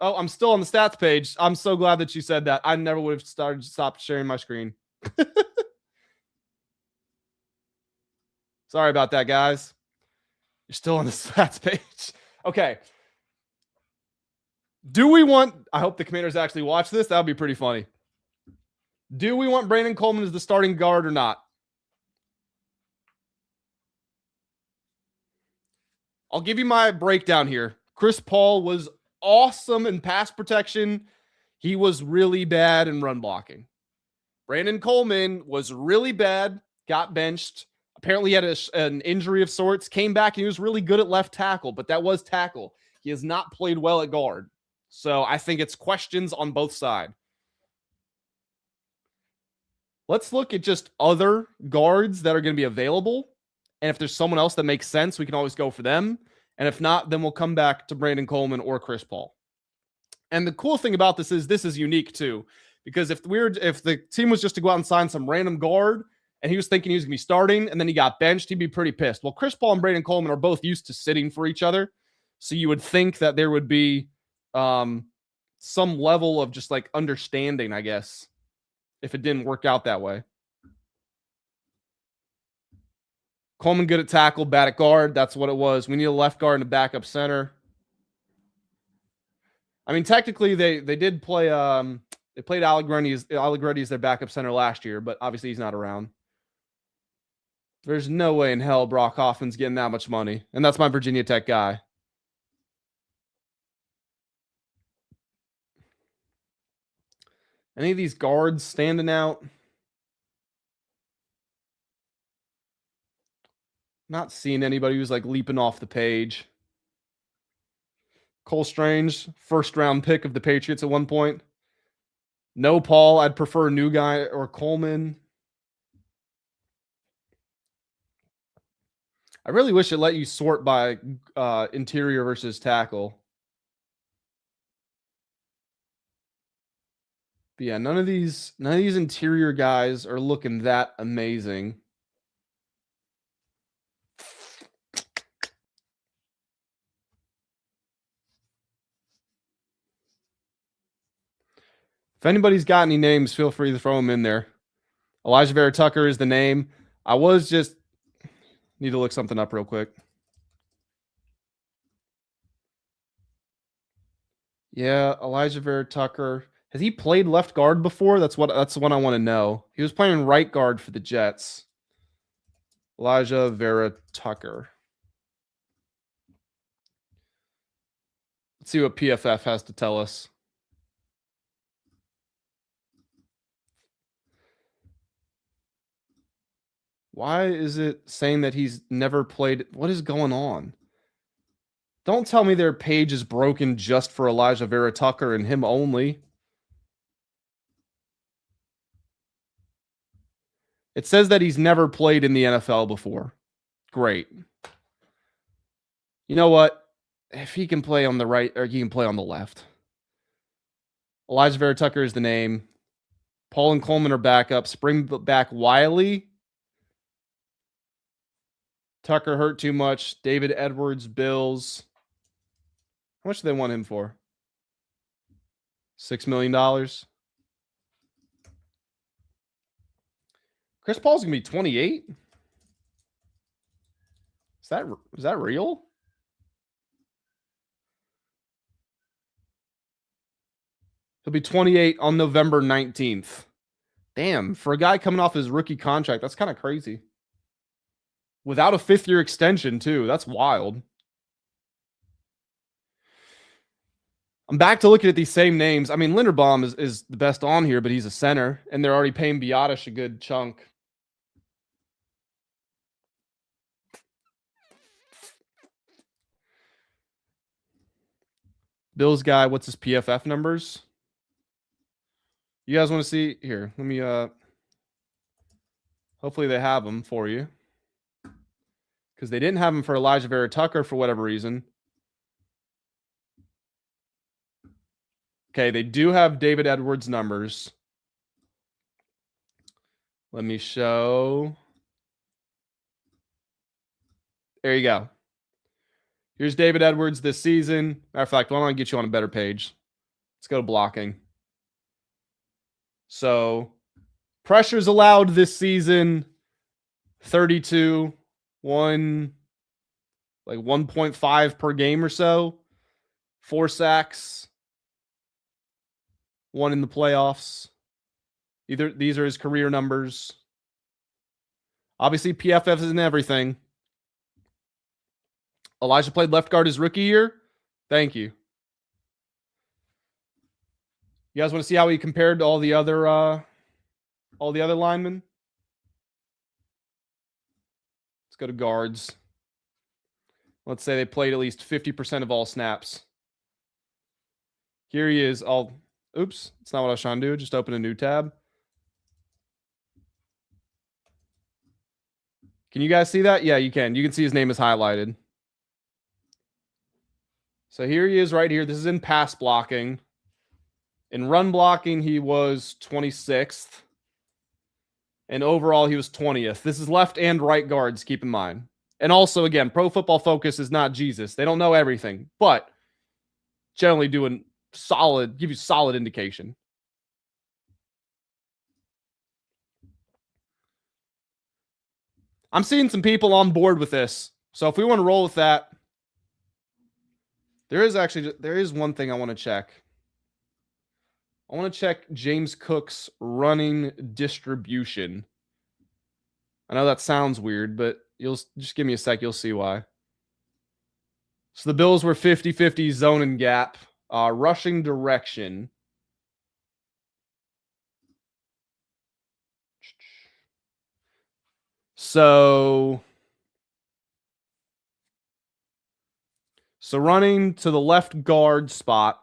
Oh, I'm still on the stats page. I'm so glad that you said that. I never would have stopped sharing my screen. Sorry about that, guys. You're still on the stats page. Okay. Do we want, I hope the Commanders actually watch this. That would be pretty funny. Do we want Brandon Coleman as the starting guard or not? I'll give you my breakdown here. Chris Paul was awesome in pass protection. He was really bad in run blocking. Brandon Coleman was really bad, got benched. Apparently he had an injury of sorts, came back, and he was really good at left tackle, but that was tackle. He has not played well at guard. So I think it's questions on both sides. Let's look at just other guards that are going to be available. And if there's someone else that makes sense, we can always go for them. And if not, then we'll come back to Brandon Coleman or Chris Paul. And the cool thing about this is unique too. Because if the team was just to go out and sign some random guard and he was thinking he was going to be starting and then he got benched, he'd be pretty pissed. Well, Chris Paul and Brandon Coleman are both used to sitting for each other. So you would think that there would be some level of just like understanding, I guess, if it didn't work out that way. Coleman good at tackle, bad at guard. That's what it was. We need a left guard and a backup center. I mean, technically they did play they played Allegretti as their backup center last year, but obviously he's not around. There's no way in hell Brock Hoffman's getting that much money. And that's my Virginia Tech guy. Any of these guards standing out? Not seeing anybody who's like leaping off the page. Cole Strange, first round pick of the Patriots at one point. No Paul. I'd prefer a new guy or Coleman. I really wish it let you sort by interior versus tackle. But yeah, none of these interior guys are looking that amazing. If anybody's got any names, feel free to throw them in there. Elijah Vera Tucker is the name. I was just need to look something up real quick. Yeah, Elijah Vera Tucker. Has he played left guard before? That's what I want to know. He was playing right guard for the Jets. Elijah Vera Tucker. Let's see what PFF has to tell us. Why is it saying that he's never played? What is going on? Don't tell me their page is broken just for Elijah Vera Tucker and him only. It says that he's never played in the NFL before. Great. You know what? If he can play on the right, or he can play on the left. Elijah Vera Tucker is the name. Paul and Coleman are backups. Bring back Wiley. Tucker hurt too much. David Edwards, Bills. How much do they want him for? $6 million. Chris Paul's going to be 28? Is that real? He'll be 28 on November 19th. Damn, for a guy coming off his rookie contract, that's kind of crazy. Without a fifth-year extension, too. That's wild. I'm back to looking at these same names. I mean, Linderbaum is the best on here, but he's a center, and they're already paying Biotish a good chunk. Bills guy, what's his PFF numbers? You guys want to see? Here, let me, hopefully they have them for you. Because they didn't have him for Elijah Vera Tucker for whatever reason. Okay, they do have David Edwards numbers. Let me show. There you go. Here's David Edwards this season. Matter of fact, why don't I get you on a better page? Let's go to blocking. So, pressures allowed this season, 32. like 1.5 per game or so. 4 sacks. 1 in the playoffs. These are his career numbers. Obviously, PFF isn't everything. Elijah played left guard his rookie year. Thank you. You guys want to see how he compared to all the other linemen? Let's go to guards. Let's say they played at least 50% of all snaps. Here he is. Oops, that's not what I was trying to do. Just open a new tab. Can you guys see that? Yeah, you can. You can see his name is highlighted. So here he is right here. This is in pass blocking. In run blocking, he was 26th. And overall, he was 20th. This is left and right guards, keep in mind. And also, again, Pro Football Focus is not Jesus. They don't know everything, but generally give you solid indication. I'm seeing some people on board with this. So if we want to roll with that, there is one thing I want to check. I want to check James Cook's running distribution. I know that sounds weird, but you'll just give me a sec. You'll see why. So the Bills were 50-50 zone and gap. Rushing direction. So running to the left guard spot,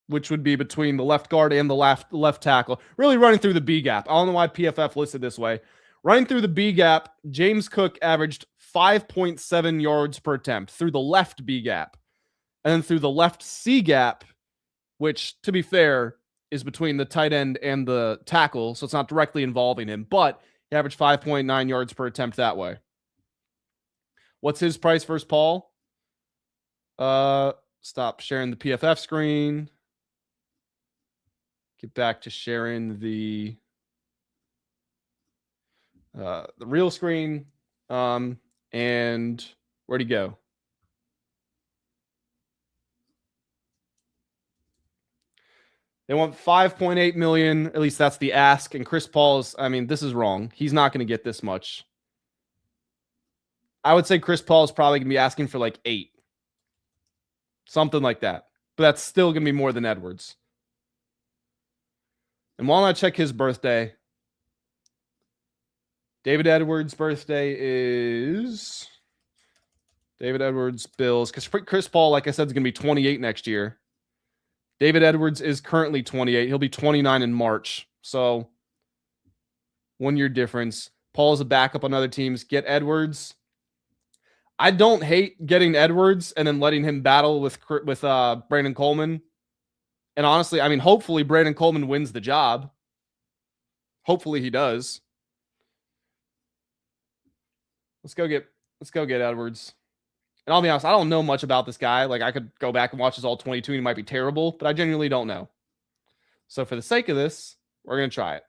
which would be between the left guard and the left tackle. Really running through the B gap. I don't know why PFF listed this way. Running through the B gap, James Cook averaged 5.7 yards per attempt through the left B gap. And then through the left C gap, which, to be fair, is between the tight end and the tackle, so it's not directly involving him, but he averaged 5.9 yards per attempt that way. What's his price versus Paul? Stop sharing the PFF screen. Get back to sharing the real screen. And where'd he go? They want 5.8 million. At least that's the ask. And Chris Paul's, this is wrong. He's not going to get this much. I would say Chris Paul is probably going to be asking for like 8. Something like that. But that's still going to be more than Edwards. And while I check his birthday, David Edwards' birthday is David Edwards, Bills. Because Chris Paul, like I said, is going to be 28 next year. David Edwards is currently 28. He'll be 29 in March. So 1 year difference. Paul is a backup on other teams. Get Edwards. I don't hate getting Edwards and then letting him battle with Brandon Coleman. And honestly, hopefully Brandon Coleman wins the job. Hopefully he does. Let's go get Edwards. And I'll be honest, I don't know much about this guy. Like, I could go back and watch his all 22 and he might be terrible, but I genuinely don't know. So for the sake of this, we're going to try it.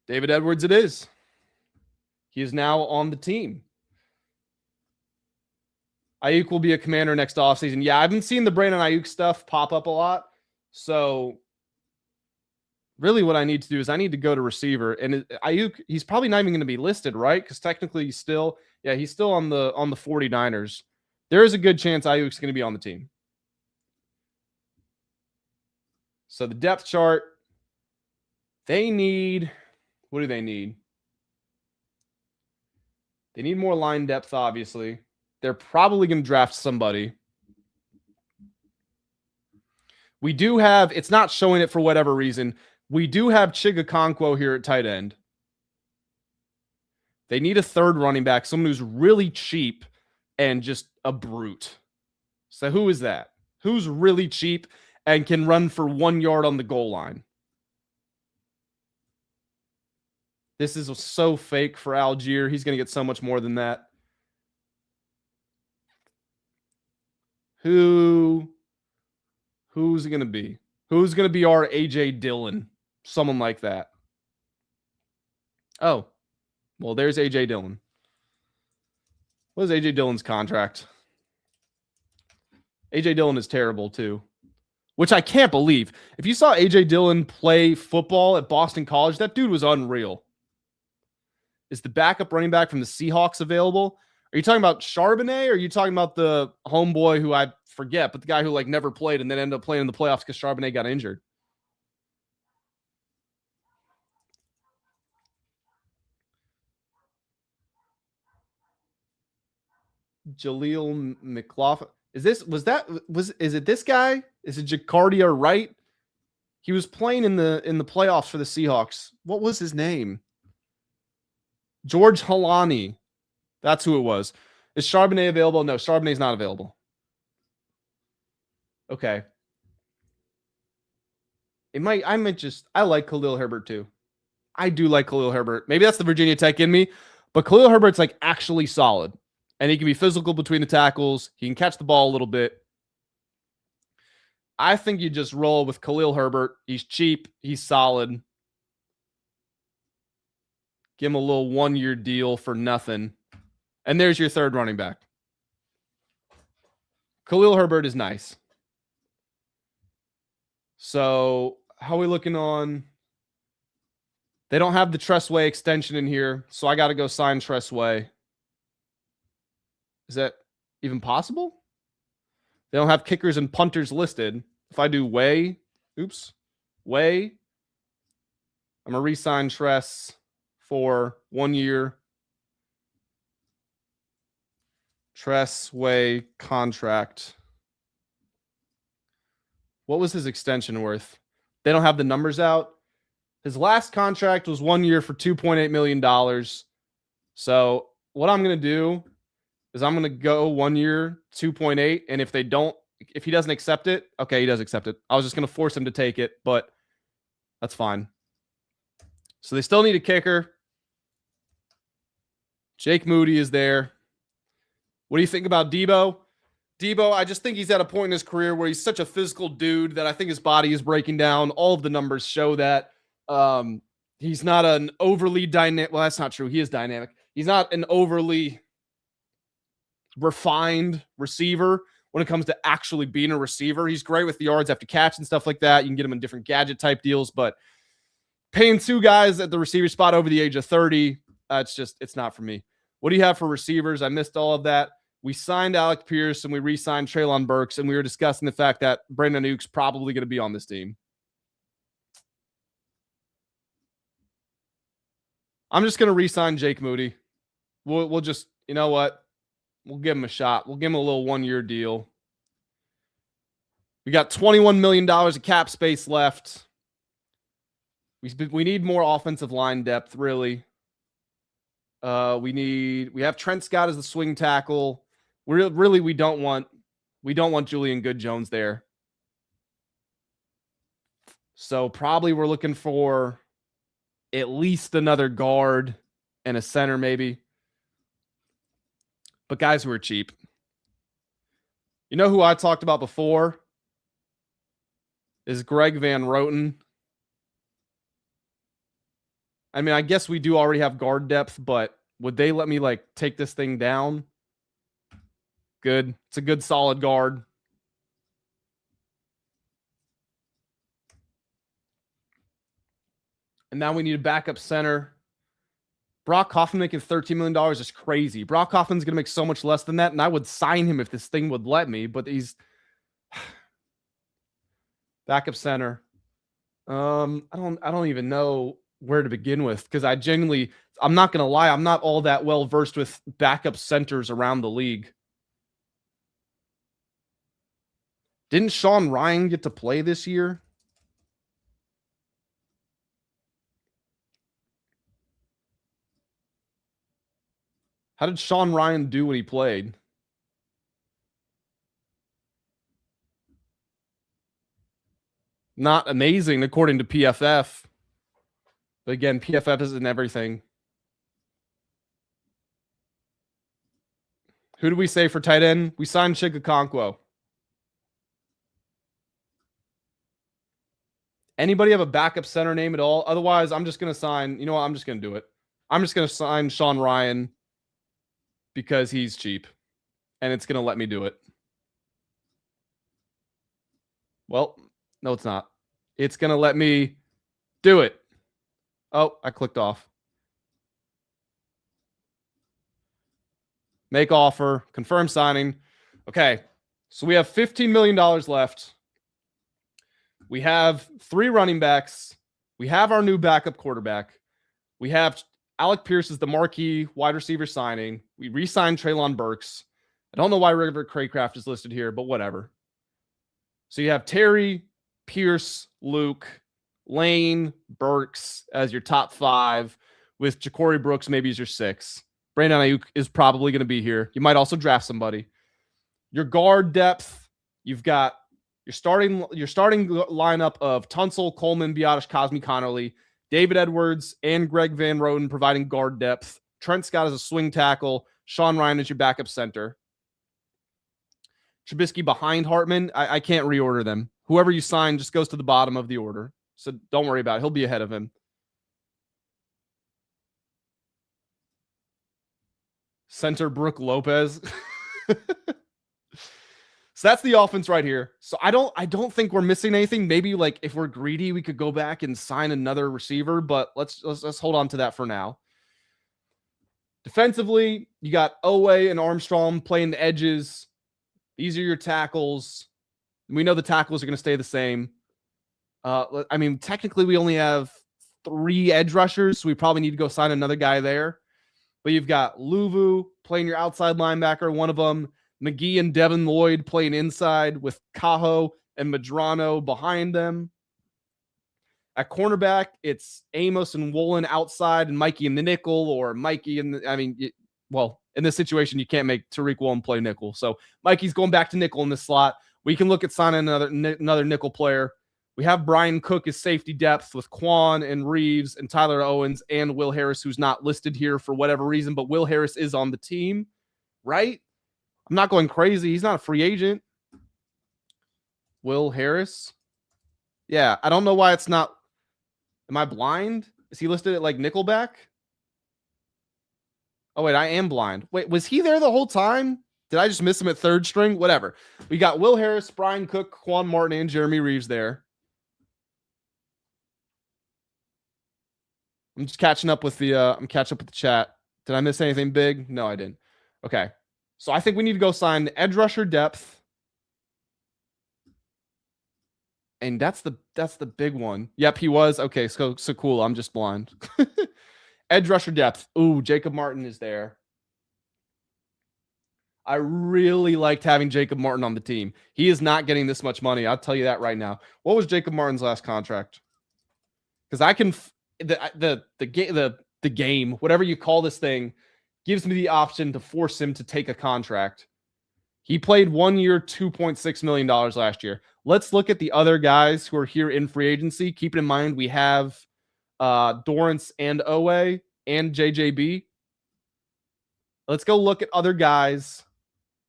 David Edwards it is. He is now on the team. Ayuk will be a commander next offseason. Yeah, I've been seeing the Brandon Ayuk stuff pop up a lot. So really what I need to do is I need to go to receiver. And Ayuk, he's probably not even going to be listed, right? Because technically he's still on the 49ers. There is a good chance Ayuk's going to be on the team. So the depth chart, they need, what do they need? They need more line depth, obviously. They're probably going to draft somebody. We do have, it's not showing it for whatever reason. We do have Chigakonkwo here at tight end. They need a third running back, someone who's really cheap and just a brute. So who is that? Who's really cheap and can run for 1 yard on the goal line? This is so fake for Algier. He's going to get so much more than that. Who's it going to be? Who's going to be our A.J. Dillon? Someone like that. Oh, well, there's A.J. Dillon. What is A.J. Dillon's contract? A.J. Dillon is terrible, too, which I can't believe. If you saw A.J. Dillon play football at Boston College, that dude was unreal. Is the backup running back from the Seahawks available? Are you talking about Charbonnet, or are you talking about the homeboy who I forget, but the guy who like never played and then ended up playing in the playoffs because Charbonnet got injured? Jaleel McLaughlin. Is it this guy? Is it Jacardia Wright? He was playing in the playoffs for the Seahawks. What was his name? George Halani. That's who it was. Is Charbonnet available? No, Charbonnet's not available. Okay. I like Khalil Herbert too. I do like Khalil Herbert. Maybe that's the Virginia Tech in me, but Khalil Herbert's like actually solid. And he can be physical between the tackles. He can catch the ball a little bit. I think you just roll with Khalil Herbert. He's cheap. He's solid. Give him a little 1-year deal for nothing. And there's your third running back. Khalil Herbert is nice. So how are we looking on? They don't have the Tressway extension in here, so I got to go sign Tressway. Is that even possible? They don't have kickers and punters listed. If I do Way, I'm going to re-sign Tress for 1 year. Tressway contract. What was his extension worth? They don't have the numbers out. His last contract was 1 year for $2.8 million. So what I'm going to do is I'm going to go 1 year, 2.8. And if he doesn't accept it, okay, he does accept it. I was just going to force him to take it, but that's fine. So they still need a kicker. Jake Moody is there. What do you think about Debo? Debo, I just think he's at a point in his career where he's such a physical dude that I think his body is breaking down. All of the numbers show that. He's not an overly dynamic. Well, that's not true. He is dynamic. He's not an overly refined receiver when it comes to actually being a receiver. He's great with the yards after catch and stuff like that. You can get him in different gadget type deals, but paying 2 guys at the receiver spot over the age of 30, it's not for me. What do you have for receivers? I missed all of that. We signed Alec Pierce and we re-signed Treylon Burks, and we were discussing the fact that Brandon Ayuk's probably going to be on this team. I'm just going to re-sign Jake Moody. We'll just, you know what? We'll give him a shot. We'll give him a little 1-year deal. We got $21 million of cap space left. We need more offensive line depth, really. We have Trent Scott as the swing tackle. We don't want Julian Good-Jones there. So probably we're looking for at least another guard and a center, maybe. But guys who are cheap. You know who I talked about before? Is Greg Van Roten. I mean, I guess we do already have guard depth, but would they let me take this thing down? Good. It's a good solid guard. And now we need a backup center. Brock Hoffman making $13 million is crazy. Brock Hoffman's going to make so much less than that, and I would sign him if this thing would let me, but he's backup center. I don't even know where to begin with, because I'm not going to lie, I'm not all that well versed with backup centers around the league. Didn't Sean Ryan get to play this year? How did Sean Ryan do when he played? Not amazing, according to PFF. But again, PFF isn't everything. Who do we say for tight end? We signed Chig Okonkwo. Anybody have a backup center name at all? Otherwise, I'm just going to sign. You know what? I'm just going to do it. I'm just going to sign Sean Ryan because he's cheap. And it's going to let me do it. Well, no, it's not. It's going to let me do it. Oh, I clicked off. Make offer. Confirm signing. Okay. So we have $15 million left. We have 3 running backs. We have our new backup quarterback. We have Alec Pierce as the marquee wide receiver signing. We re-signed Treylon Burks. I don't know why River Craycraft is listed here, but whatever. So you have Terry, Pierce, Luke, Lane, Burks as your top 5, with Ja'Cory Brooks maybe as your 6. Brandon Ayuk is probably going to be here. You might also draft somebody. Your guard depth, you've got your starting lineup of Tunsil, Coleman, Biotish, Cosmi, Connerly, David Edwards, and Greg Van Roten providing guard depth. Trent Scott as a swing tackle. Sean Ryan as your backup center. Trubisky behind Hartman. I can't reorder them. Whoever you sign just goes to the bottom of the order. So don't worry about it. He'll be ahead of him. Center Brooke Lopez. So that's the offense right here. So I don't think we're missing anything. Maybe like if we're greedy, we could go back and sign another receiver, but let's hold on to that for now. Defensively, you got Oweh and Armstrong playing the edges. These are your tackles. We know the tackles are going to stay the same. I mean, technically we only have 3 edge rushers, so we probably need to go sign another guy there. But you've got Luvu playing your outside linebacker, one of them. McGee and Devin Lloyd playing inside with Cajo and Medrano behind them. At cornerback, it's Amos and Woolen outside and Mikey in the nickel, or Mikey in the, well, in this situation, you can't make Tariq Woolen play nickel. So Mikey's going back to nickel in this slot. We can look at signing another nickel player. We have Brian Cook as safety depth with Quan and Reeves and Tyler Owens and Will Harris, who's not listed here for whatever reason, but Will Harris is on the team, right? I'm not going crazy. He's not a free agent. Will Harris. Yeah, I don't know why it's not. Am I blind? Is he listed at like Nickelback? Oh, wait, I am blind. Wait, was he there the whole time? Did I just miss him at 3rd string? Whatever. We got Will Harris, Brian Cook, Quan Martin, and Jeremy Reeves there. I'm just catching up with the chat. Did I miss anything big? No, I didn't. Okay. So I think we need to go sign edge rusher depth. And that's the big one. Yep, he was. Okay, so cool. I'm just blind. Edge rusher depth. Ooh, Jacob Martin is there. I really liked having Jacob Martin on the team. He is not getting this much money. I'll tell you that right now. What was Jacob Martin's last contract? Because I can the game, whatever you call this thing, gives me the option to force him to take a contract. He played 1 year, $2.6 million last year. Let's look at the other guys who are here in free agency. Keep in mind, we have Dorrance and Oweh and JJB. Let's go look at other guys.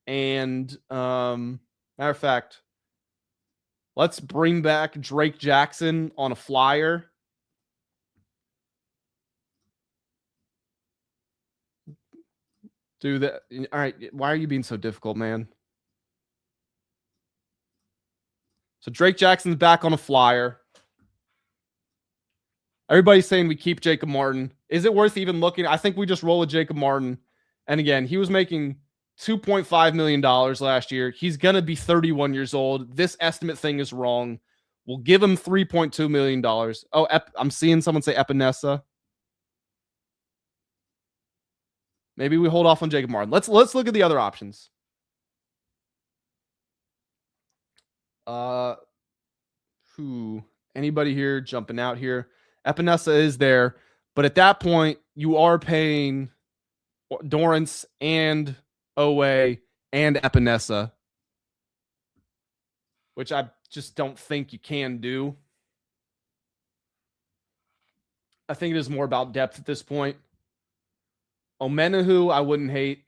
And matter of fact, let's bring back Drake Jackson on a flyer. Do that. All right. Why are you being so difficult, man? So Drake Jackson's back on a flyer. Everybody's saying we keep Jacob Martin. Is it worth even looking? I think we just roll with Jacob Martin. And again, he was making $2.5 million last year. He's going to be 31 years old. This estimate thing is wrong. We'll give him $3.2 million. Oh, I'm seeing someone say Epinesa. Maybe we hold off on Jacob Martin. Let's look at the other options. Anybody here jumping out here? Epinesa is there, but at that point, you are paying Dorrance and Oweh and Epinesa, which I just don't think you can do. I think it is more about depth at this point. Omenahu, I wouldn't hate.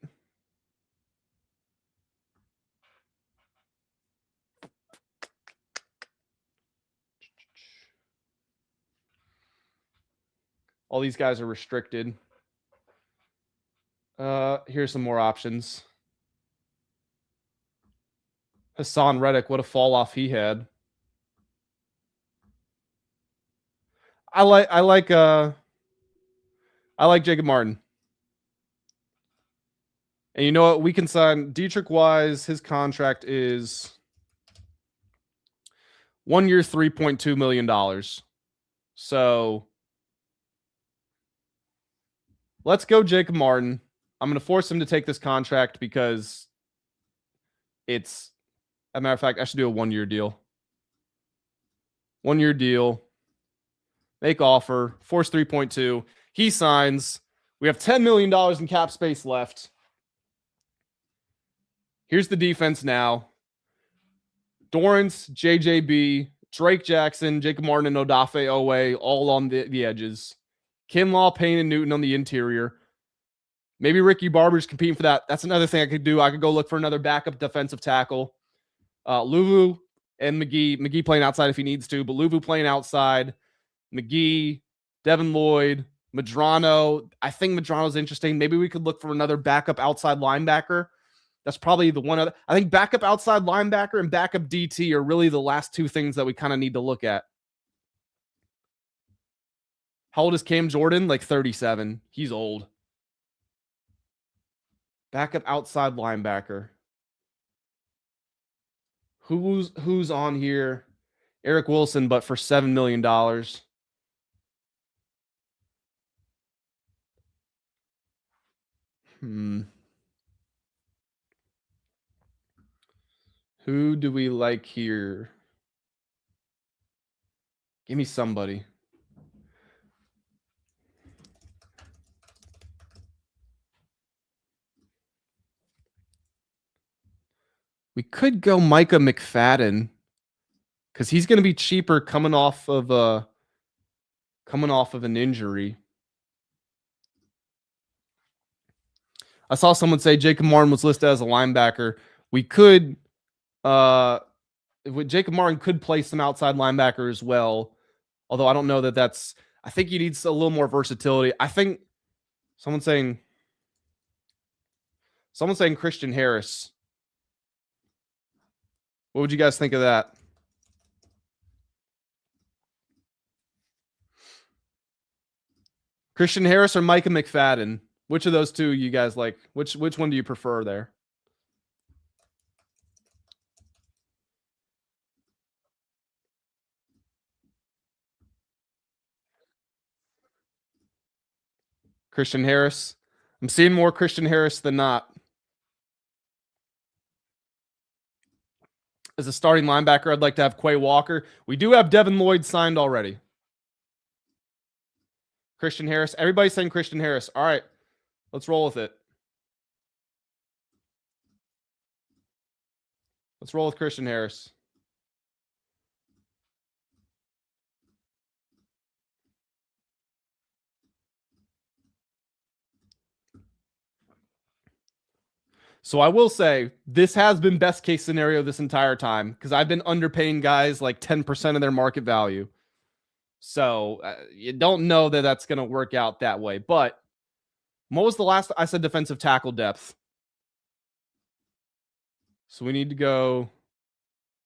All these guys are restricted. Here's some more options. Hassan Reddick, what a fall off he had. I like Jacob Martin. And you know what? We can sign Dietrich Wise. His contract is 1 year, $3.2 million. So let's go Jacob Martin. I'm going to force him to take this contract because it's, as a matter of fact, I should do a 1 year deal. 1 year deal. Make offer. Force 3.2. He signs. We have $10 million in cap space left. Here's the defense now. Dorrance, JJB, Drake Jackson, Jacob Martin, and Odafe Oweh all on the edges. Kinlaw, Payne, and Newton on the interior. Maybe Ricky Barber's competing for that. That's another thing I could do. I could go look for another backup defensive tackle. Luvu and McGee. McGee playing outside if he needs to, but Luvu playing outside. McGee, Devin Lloyd, Medrano. I think Medrano's interesting. Maybe we could look for another backup outside linebacker. That's probably the one other. I think backup outside linebacker and backup DT are really the last two things that we kind of need to look at. How old is Cam Jordan? Like 37. He's old. Backup outside linebacker. Who's on here? Eric Wilson, but for $7 million. Who do we like here? Give me somebody. We could go Micah McFadden because he's going to be cheaper coming off of an injury. I saw someone say Jacob Martin was listed as a linebacker. We could, Jacob Martin could play some outside linebacker as well. Although I don't know that that's, I think he needs a little more versatility. I think someone's saying Christian Harris. What would you guys think of that? Christian Harris or Micah McFadden? Which of those two you guys like? Which one do you prefer there? Christian Harris. I'm seeing more Christian Harris than not. As a starting linebacker, I'd like to have Quay Walker. We do have Devin Lloyd signed already. Christian Harris. Everybody's saying Christian Harris. All right. Let's roll with it. Let's roll with Christian Harris. So I will say this has been best case scenario this entire time because I've been underpaying guys like 10% of their market value. So you don't know that that's going to work out that way. But what was the last? I said defensive tackle depth. So we need to go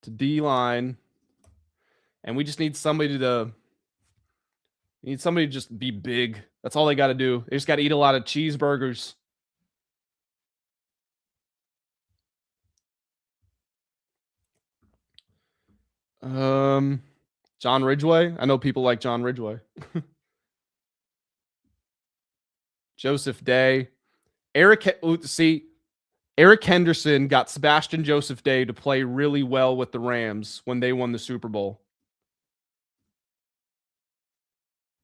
to D-line. And we just need somebody to just be big. That's all they got to do. They just got to eat a lot of cheeseburgers. John Ridgeway. I know people like John Ridgeway. Joseph Day. Eric Henderson got Sebastian Joseph Day to play really well with the Rams when they won the Super Bowl.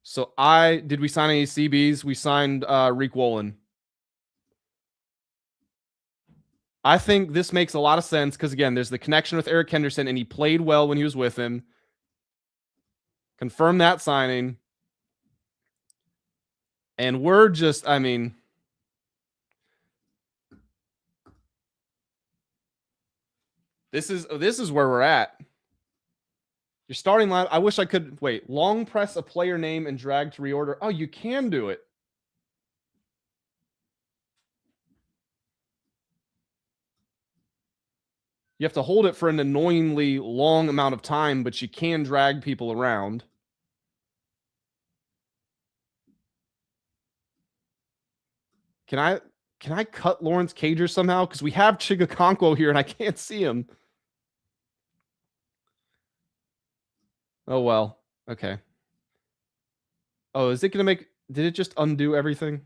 So did we sign any CBs? We signed Tariq Woolen. I think this makes a lot of sense because, again, there's the connection with Eric Henderson, and he played well when he was with him. Confirm that signing. And we're just, I mean, this is where we're at. Your starting line. I wish I could wait. Long press a player name and drag to reorder. Oh, you can do it. You have to hold it for an annoyingly long amount of time, but you can drag people around. Can I cut Lawrence Cager somehow? Because we have Chigakonkwo here and I can't see him. Oh, well. Okay. Oh, is it going to make... Did it just undo everything?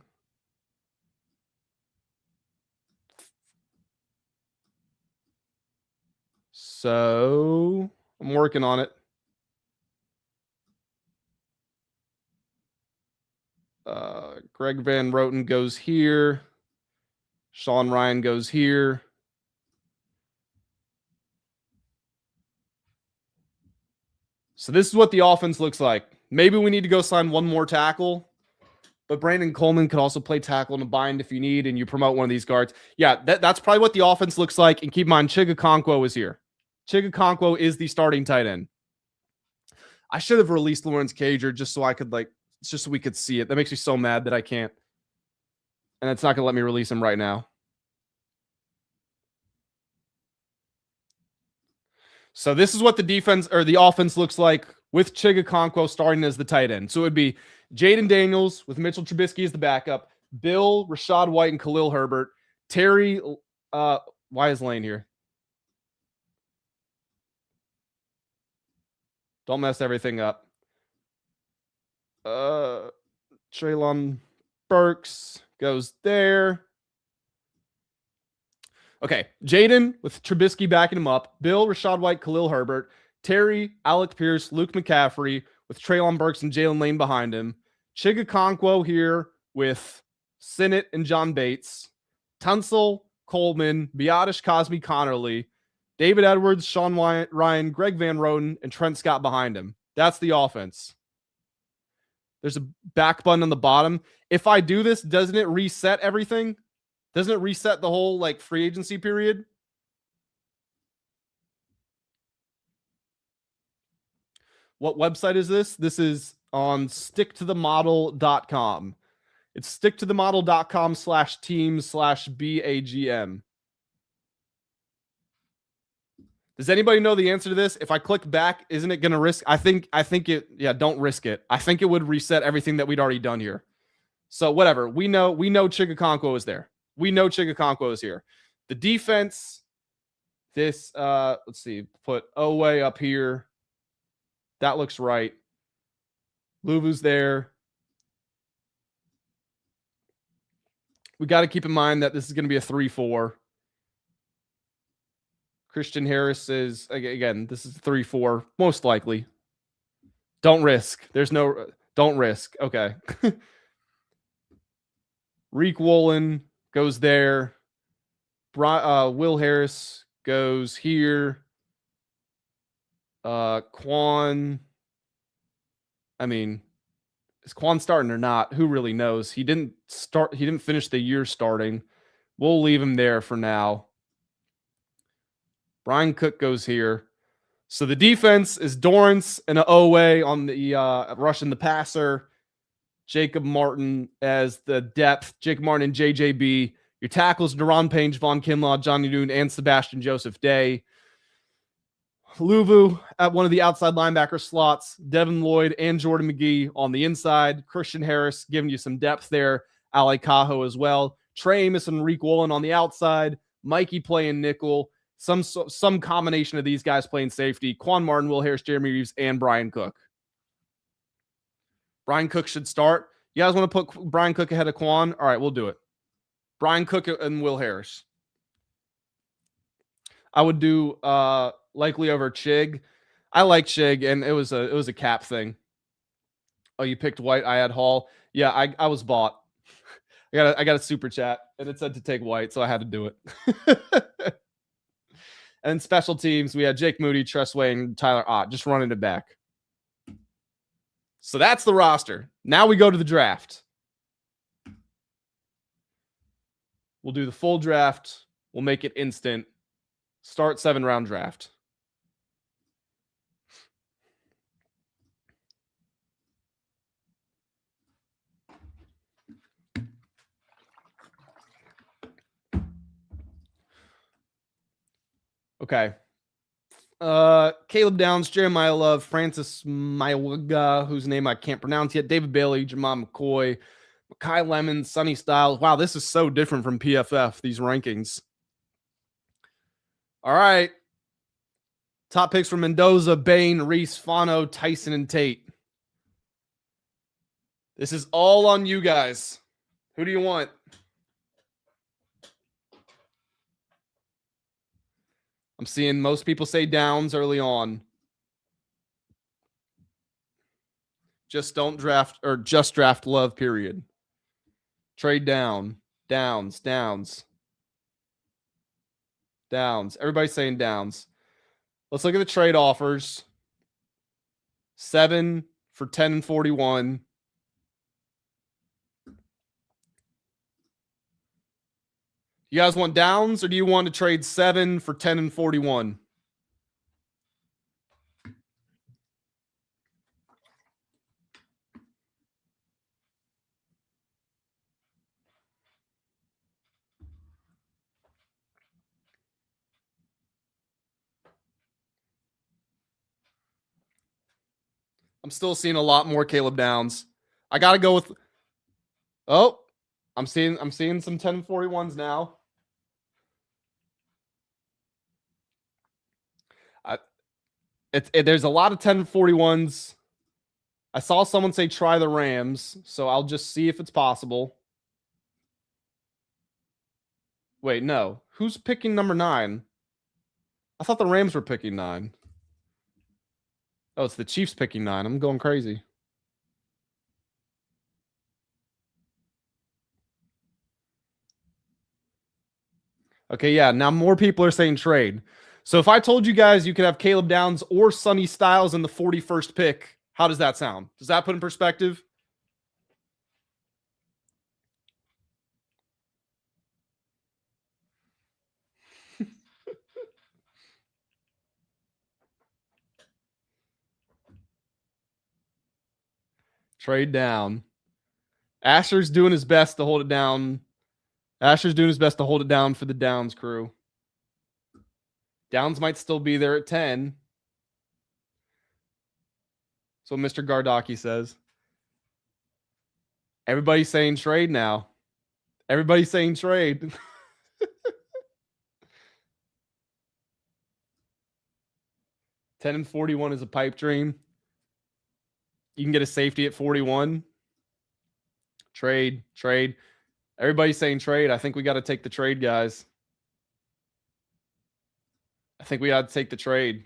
So, I'm working on it. Greg Van Roten goes here. Sean Ryan goes here. So this is what the offense looks like. Maybe we need to go sign one more tackle, but Brandon Coleman could also play tackle in a bind if you need, and you promote one of these guards. Yeah, that's probably what the offense looks like. And keep in mind, Chigakonkwo is here. Chigakonkwo is the starting tight end. I should have released Lawrence Cager just so I could just so we could see it. That makes me so mad that I can't. And it's not going to let me release him right now. So this is what the defense or the offense looks like with Chigakonkwo starting as the tight end. So it would be Jaden Daniels with Mitchell Trubisky as the backup, Bill, Rashad White, and Khalil Herbert. Terry, why is Lane here? Don't mess everything up. Treylon Burks goes there. Okay, Jaden with Trubisky backing him up. Bill, Rashad White, Khalil Herbert. Terry, Alec Pierce, Luke McCaffrey with Treylon Burks and Jalen Lane behind him. Chigakonkwo here with Sinnott and John Bates. Tunsil, Coleman, Biotish, Cosme, Connerly. David Edwards, Sean Ryan, Greg Van Roten, and Trent Scott behind him. That's the offense. There's a back button on the bottom. If I do this, doesn't it reset everything? Doesn't it reset the whole free agency period? What website is this? This is on sticktothemodel.com. It's sticktothemodel.com/team/BAGM. Does anybody know the answer to this? If I click back, isn't it going to risk? I think it, yeah, don't risk it. I think it would reset everything that we'd already done here. So whatever. We know Chigakonkwo is there. We know Chigakonkwo is here. The defense, this, let's see, put Oweh up here. That looks right. Luvu's there. We got to keep in mind that this is going to be a 3-4. Christian Harris is, again, this is 3-4, most likely. Don't risk. Don't risk. Okay. Tariq Woolen goes there. Will Harris goes here. Quan. I mean, is Quan starting or not? Who really knows? He didn't finish the year starting. We'll leave him there for now. Brian Cook goes here. So the defense is Dorrance and Oweh on the rushing the passer. Jacob Martin as the depth. Jacob Martin and JJB. Your tackles, Daron Payne, Javon Kinlaw, Johnny Noon, and Sebastian Joseph Day. Luvu at one of the outside linebacker slots. Devin Lloyd and Jordan McGee on the inside. Christian Harris giving you some depth there. Ali Cajo as well. Trey Amos and Tariq Woolen on the outside. Mikey playing nickel. Some combination of these guys playing safety. Quan Martin, Will Harris, Jeremy Reeves, and Brian Cook. Brian Cook should start. You guys want to put Brian Cook ahead of Quan? All right, we'll do it. Brian Cook and Will Harris. I would do likely over Chig. I like Chig, and it was a cap thing. Oh, you picked White. I had Hall. Yeah, I was bought. I got a super chat, and it said to take White, so I had to do it. And special teams, we had Jake Moody, Tress Way, and Tyler Ott just running it back. So that's the roster. Now we go to the draft. We'll do the full draft. We'll make it instant. Start 7-round draft. Okay. Caleb Downs, Jeremiah Love, Francis Maiwaga, whose name I can't pronounce yet, David Bailey, Jamal McCoy, Kai Lemon, Sonny Styles. Wow, this is so different from PFF, these rankings. All right. Top picks from Mendoza, Bain, Reese, Fano, Tyson, and Tate. This is all on you guys. Who do you want? I'm seeing most people say Downs early on. Just don't draft, or just draft Love, period. Trade down. Downs. Everybody's saying Downs. Let's look at the trade offers. 7 for 10 and 41. You guys want Downs, or do you want to trade 7 for 10 and 41? I'm still seeing a lot more Caleb Downs. I got to go with. Oh, I'm seeing some 10 and 41s now. There's a lot of 10 and 41s. I saw someone say try the Rams, so I'll just see if it's possible. Wait, no. Who's picking number 9? I thought the Rams were picking 9. Oh, it's the Chiefs picking 9. I'm going crazy. Okay, yeah. Now more people are saying trade. So if I told you guys you could have Caleb Downs or Sonny Styles in the 41st pick, how does that sound? Does that put in perspective? Trade down. Asher's doing his best to hold it down. Asher's doing his best to hold it down for the Downs crew. Downs might still be there at 10. That's what Mr. Gardaki says. Everybody's saying trade now. Everybody's saying trade. $10 and 41 is a pipe dream. You can get a safety at 41. Trade. Everybody's saying trade. I think we got to take the trade, guys. I think we got to take the trade.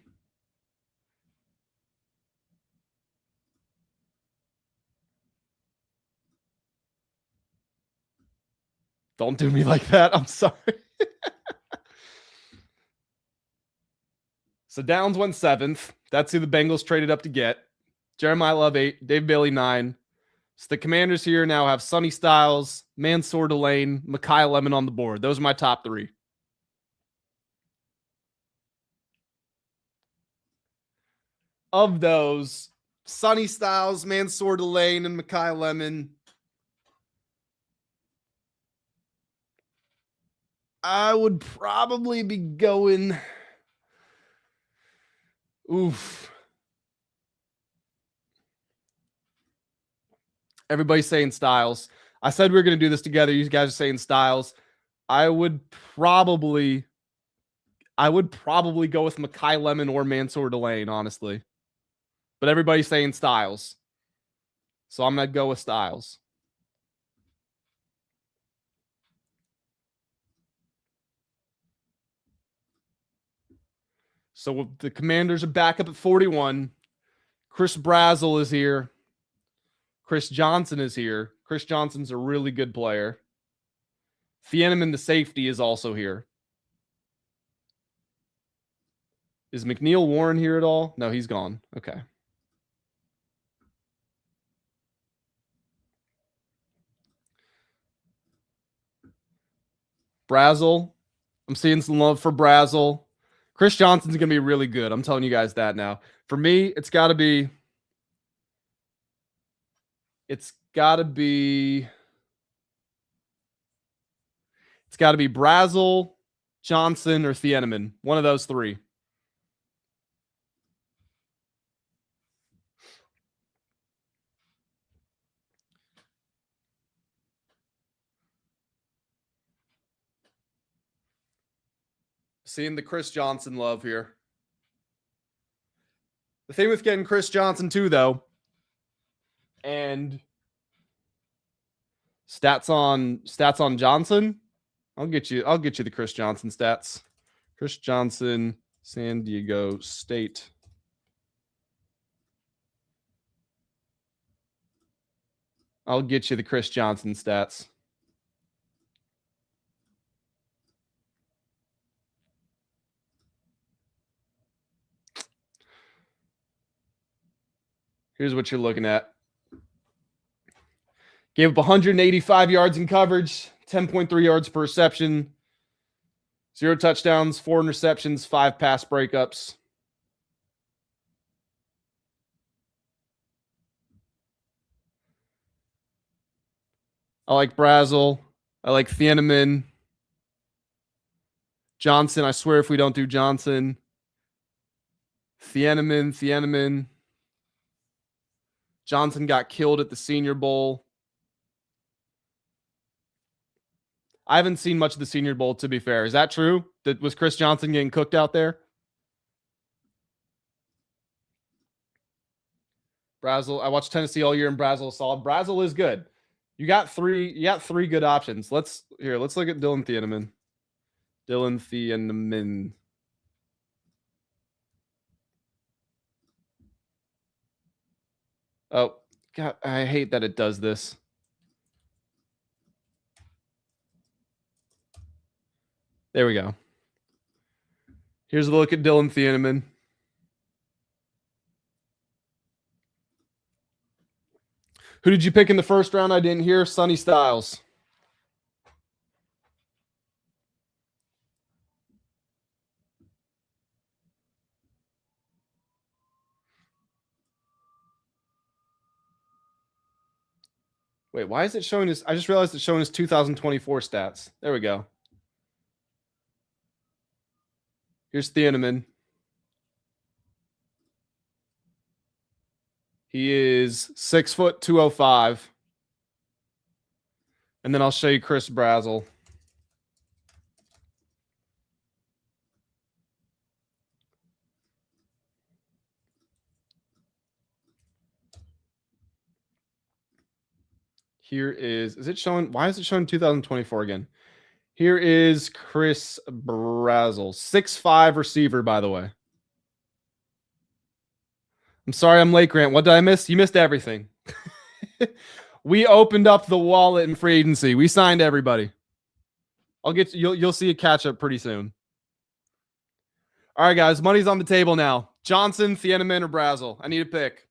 Don't do me like that. I'm sorry. So Downs went 7th. That's who the Bengals traded up to get. Jeremiah Love 8, Dave Bailey 9. So the Commanders here now have Sonny Styles, Mansour Delane, Mekhi Lemon on the board. Those are my top 3. Of those, Sonny Styles, Mansour Delane, and Mekhi Lemon, I would probably be going. Oof. Everybody's saying Styles. I said we were going to do this together. You guys are saying Styles. I would probably go with Mekhi Lemon or Mansour Delane, honestly. But everybody's saying Styles. So I'm going to go with Styles. So the Commanders are back up at 41. Chris Brazel is here. Chris Johnson is here. Chris Johnson's a really good player. Thieneman, the safety, is also here. Is McNeil Warren here at all? No, he's gone. Okay. Brazel. I'm seeing some love for Brazel. Chris Johnson's going to be really good. I'm telling you guys that now. For me, it's got to be Brazel, Johnson, or Thieneman. One of those three. Seeing the Chris Johnson love here. The thing with getting Chris Johnson too, though, and stats on Johnson. I'll get you the Chris Johnson stats. Chris Johnson, San Diego State. I'll get you the Chris Johnson stats. Here's what you're looking at. Gave up 185 yards in coverage, 10.3 yards per reception, 0 touchdowns, 4 interceptions, 5 pass breakups. I like Brazel. I like Thieneman. Johnson, I swear if we don't do Johnson. Thieneman. Johnson got killed at the Senior Bowl. I haven't seen much of the Senior Bowl, to be fair. Is that true? Was Chris Johnson getting cooked out there? Brazel, I watched Tennessee all year, and Brazel is solid. Brazel is good. You got three good options. Let's look at Dylan Thieneman. Dylan Thieneman. Oh, God, I hate that it does this. There we go. Here's a look at Dylan Thieneman. Who did you pick in the first round? I didn't hear. Sonny Styles. Wait, why is it showing his? I just realized it's showing his 2024 stats. There we go. Here's Thieneman. He is 6 foot 205. And then I'll show you Chris Brazel. Here is it showing? Why is it showing 2024 again? Here is Chris Brazel, 6'5" receiver, by the way. I'm sorry I'm late, Grant. What did I miss? You missed everything. We opened up the wallet in free agency. We signed everybody. I'll get you'll see a catch up pretty soon. All right, guys. Money's on the table now. Johnson, Thieneman, or Brazel? I need a pick.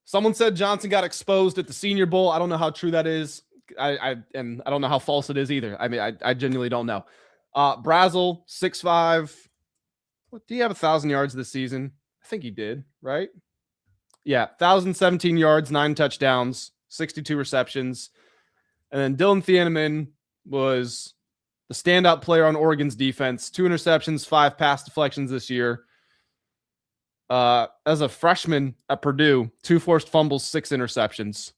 Someone said Johnson got exposed at the Senior Bowl. I don't know how true that is. And I don't know how false it is either. I mean, I genuinely don't know. Brazel, 6'5". What, do you have 1,000 yards this season? I think he did, right? Yeah, 1,017 yards, 9 touchdowns, 62 receptions. And then Dylan Thieneman was the standout player on Oregon's defense. 2 interceptions, 5 pass deflections this year. As a freshman at Purdue, 2 forced fumbles, 6 interceptions.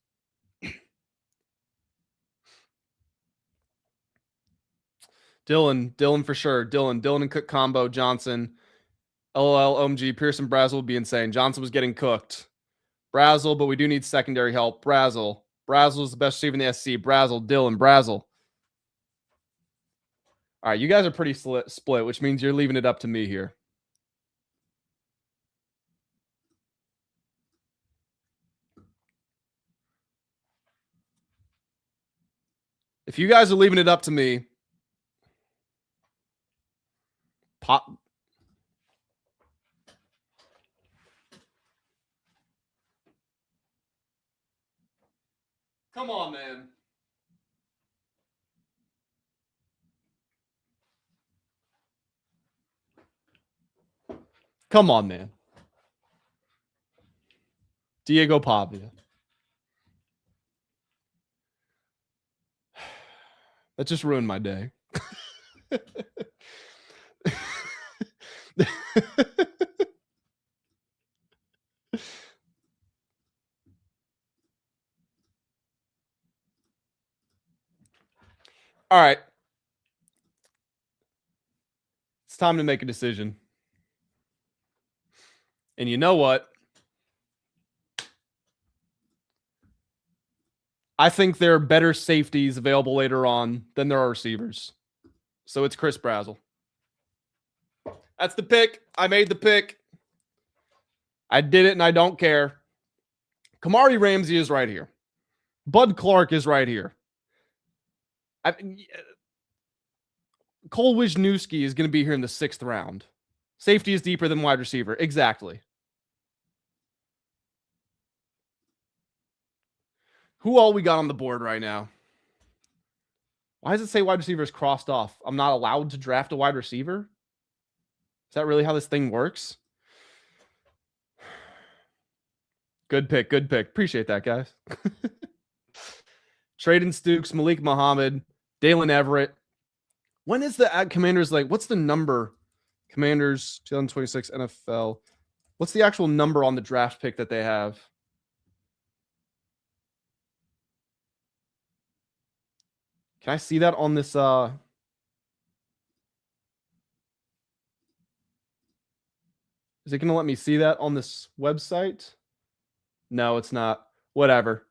Dylan for sure. Dylan and Cook combo, Johnson. LOL, OMG, Pearson, Brazel would be insane. Johnson was getting cooked. Brazel, but we do need secondary help. Brazel is the best receiver in the SC. Brazel. All right, you guys are pretty split, which means you're leaving it up to me here. If you guys are leaving it up to me, pop. Come on, man. Come on, man. Diego Pavia. That just ruined my day. All right. It's time to make a decision. And you know what? I think there are better safeties available later on than there are receivers. So it's Chris Brazzell. That's the pick. I made the pick. I did it and I don't care. Kamari Ramsey is right here. Bud Clark is right here. Cole Wisniewski is going to be here in the 6th round. Safety is deeper than wide receiver. Exactly. Who all we got on the board right now? Why does it say wide receiver is crossed off? I'm not allowed to draft a wide receiver? Is that really how this thing works? Good pick. Good pick. Appreciate that, guys. Traden Stukes, Malik Muhammad, Dalen Everett. When is the Commanders like? What's the number? Commanders 2026 NFL. What's the actual number on the draft pick that they have? Can I see that on this? Is it going to let me see that on this website? No, it's not. Whatever.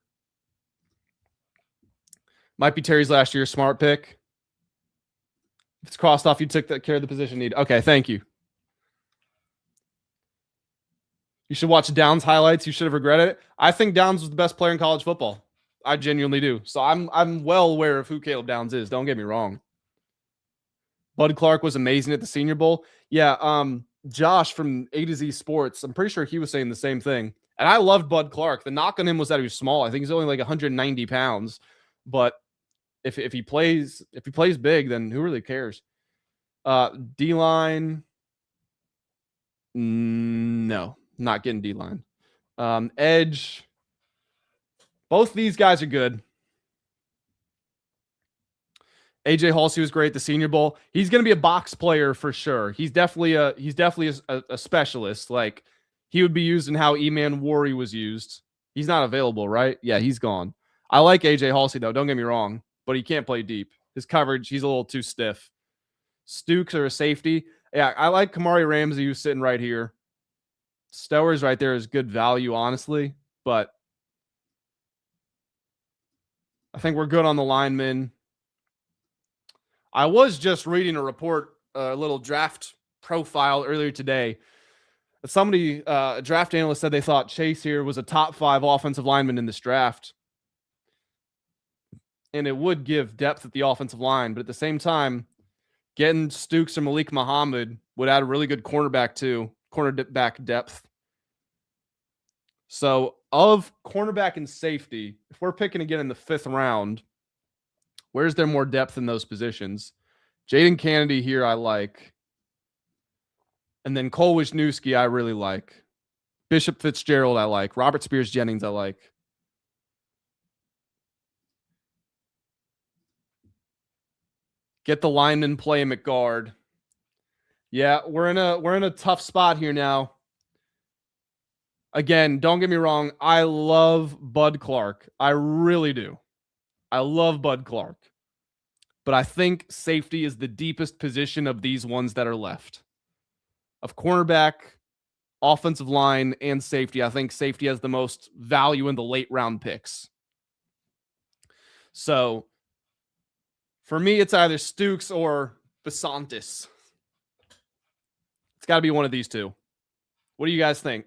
Might be Terry's last year smart pick. If it's crossed off, you took care of the position need. Okay, thank you. You should watch Downs highlights. You should have regretted it. I think Downs was the best player in college football. I genuinely do. So I'm well aware of who Caleb Downs is. Don't get me wrong. Bud Clark was amazing at the Senior Bowl. Yeah, Josh from A to Z Sports, I'm pretty sure he was saying the same thing. And I loved Bud Clark. The knock on him was that he was small. I think he's only like 190 pounds. But if he plays big, then who really cares? D-line. No, not getting D-line. Edge. Both these guys are good. AJ Halsey was great at the Senior Bowl. He's going to be a box player for sure. He's definitely a specialist. Like he would be used in how Eman Worry was used. He's not available, right? Yeah, he's gone. I like AJ Halsey though. Don't get me wrong, but he can't play deep. His coverage, he's a little too stiff. Stukes or a safety. Yeah, I like Kamari Ramsey, who's sitting right here. Stowers right there is good value, honestly, but I think we're good on the linemen. I was just reading a report, a little draft profile earlier today. Somebody, a draft analyst said they thought Chase here was a top 5 offensive lineman in this draft. And it would give depth at the offensive line. But at the same time, getting Stukes or Malik Muhammad would add a really good cornerback too. Cornerback depth. So of cornerback and safety, if we're picking again in the 5th round, where's there more depth in those positions? Jaden Kennedy here I like. And then Cole Wisniewski I really like. Bishop Fitzgerald I like. Robert Spears Jennings I like. Get the lineman play him at guard. Yeah, we're in a tough spot here now. Again, don't get me wrong. I love Bud Clark. I really do. I love Bud Clark. But I think safety is the deepest position of these ones that are left. Of cornerback, offensive line, and safety, I think safety has the most value in the late round picks. So for me, it's either Stukes or Besantis. It's got to be one of these two. What do you guys think?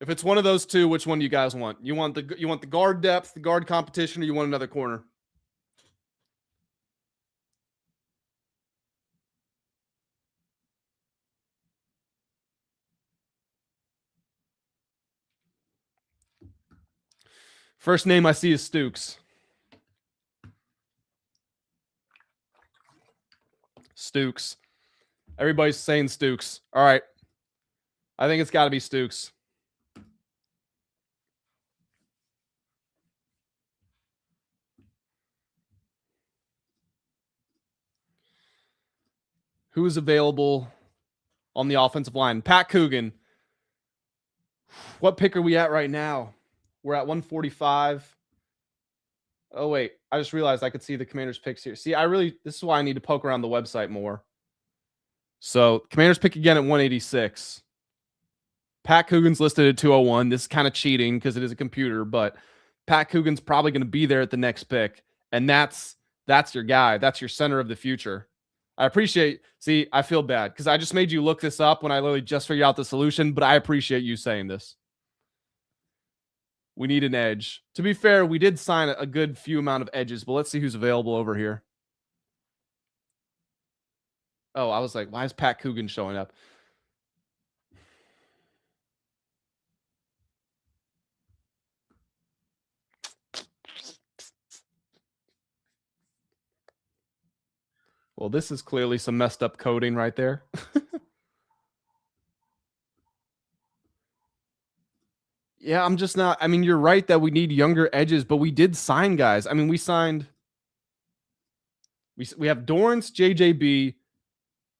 If it's one of those two, which one do you guys want? You want the guard depth, the guard competition, or you want another corner? First name I see is Stukes. Stukes. Everybody's saying Stukes. All right. I think it's got to be Stukes. Who is available on the offensive line? Pat Coogan. What pick are we at right now? We're at 145. Oh, wait. I just realized I could see the Commanders picks here. See, this is why I need to poke around the website more. So, Commanders pick again at 186. Pat Coogan's listed at 201. This is kind of cheating because it is a computer, but Pat Coogan's probably going to be there at the next pick. And that's your guy. That's your center of the future. I appreciate, see, I feel bad because I just made you look this up when I literally just figured out the solution, but I appreciate you saying this. We need an edge. To be fair, we did sign a good few amount of edges, but let's see who's available over here. Oh, I was like, why is Pat Coogan showing up? Well, this is clearly some messed up coding right there. Yeah, I'm just not. I mean, you're right that we need younger edges, but we did sign guys. I mean, we signed. We have Dorrance, JJB,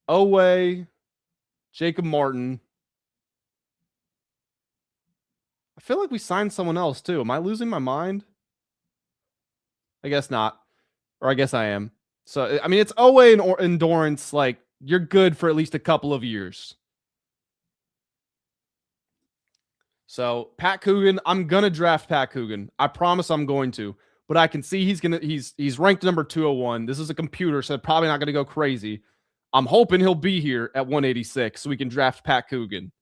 Oweh, Jacob Martin. I feel like we signed someone else too. Am I losing my mind? I guess not. Or I guess I am. So, I mean, it's Oweh and Dorrance. Like, you're good for at least a couple of years. So, Pat Coogan, I'm going to draft Pat Coogan. I promise I'm going to. But I can see he's ranked number 201. This is a computer, so probably not going to go crazy. I'm hoping he'll be here at 186 so we can draft Pat Coogan.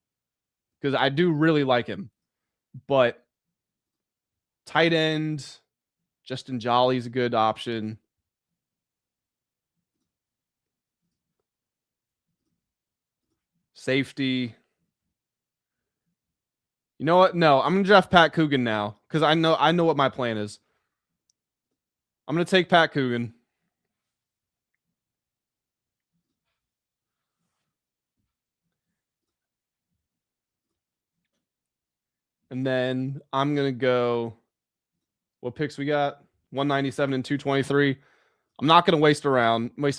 Because I do really like him. But tight end, Justin Jolly's a good option. Safety. You know what? No, I'm going to draft Pat Coogan now because I know what my plan is. I'm going to take Pat Coogan. And then I'm going to go, what picks we got? 197 and 223. I'm not going to waste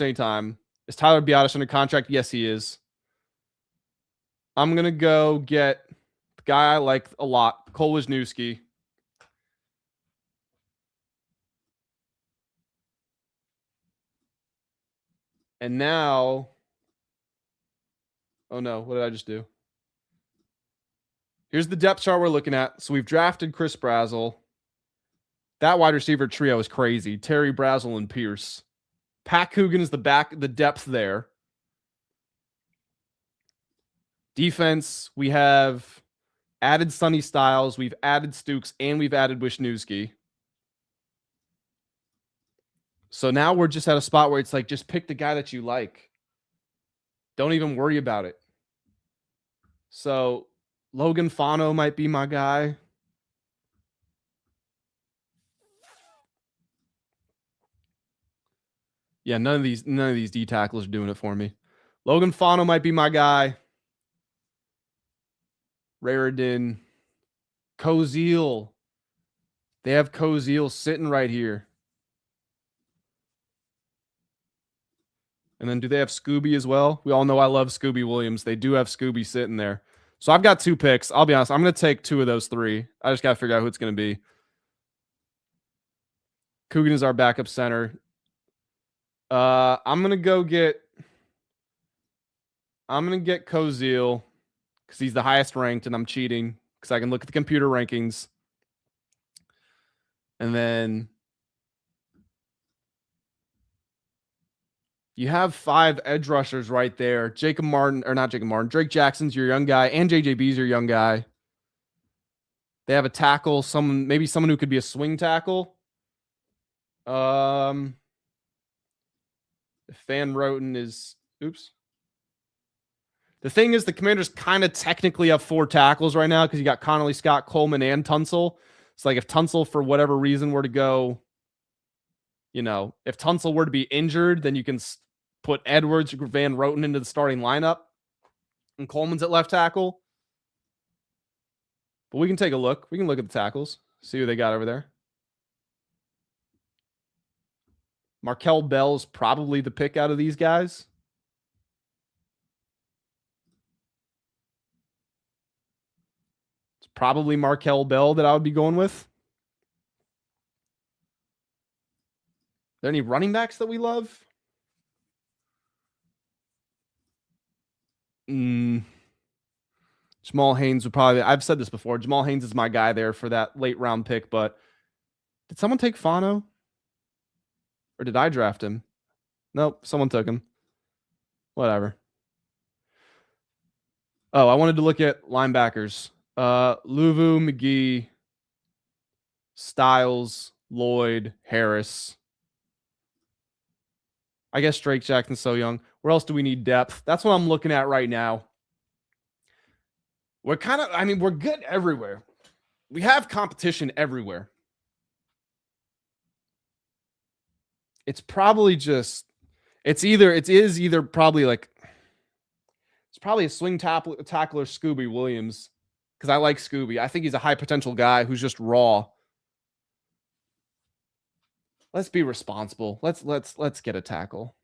any time. Is Tyler Biadasz under contract? Yes, he is. I'm going to go get the guy I like a lot, Cole Wisniewski. And now, oh no, what did I just do? Here's the depth chart we're looking at. So we've drafted Chris Brazzell. That wide receiver trio is crazy. Terry, Brazzell, and Pierce. Pat Coogan is the depth there. Defense, we have added Sonny Styles, we've added Stukes, and we've added Wisniewski. So now we're just at a spot where it's like, just pick the guy that you like. Don't even worry about it. So Logan Fano might be my guy. Yeah, none of these D tackles are doing it for me. Logan Fano might be my guy. Raridan. Koziel. They have Koziel sitting right here. And then do they have Scooby as well? We all know I love Scooby Williams. They do have Scooby sitting there. So I've got 2 picks. I'll be honest. I'm going to take 2 of those 3. I just got to figure out who it's going to be. Coogan is our backup center. I'm going to get Koziel because he's the highest ranked, and I'm cheating because I can look at the computer rankings. And then you have 5 edge rushers right there. Drake Jackson's your young guy, and JJB's your young guy. They have a tackle, maybe someone who could be a swing tackle. If Van Roten is, oops. The thing is, the Commanders kind of technically have 4 tackles right now because you got Connolly, Scott, Coleman, and Tunsil. It's like if Tunsil, for whatever reason, were to go, if Tunsil were to be injured, then you can put Edwards or Van Roten into the starting lineup, and Coleman's at left tackle. But we can take a look. We can look at the tackles, see who they got over there. Markel Bell's probably the pick out of these guys. probably Markel Bell that I would be going with. Are there any running backs that we love? Jamal Haynes would probably, I've said this before, Jamal Haynes is my guy there for that late round pick, but did someone take Fano? Or did I draft him? Nope, someone took him. Whatever. Oh, I wanted to look at linebackers. Luvu, McGee, Styles, Lloyd, Harris. I guess Drake Jackson's so young. Where else do we need depth? That's what I'm looking at right now. We're kind of, I mean, we're good everywhere. We have competition everywhere. It's probably just, it's probably like, it's probably a swing tackler Scooby Williams, because I like Scooby. I think he's a high potential guy who's just raw. Let's be responsible. Let's get a tackle.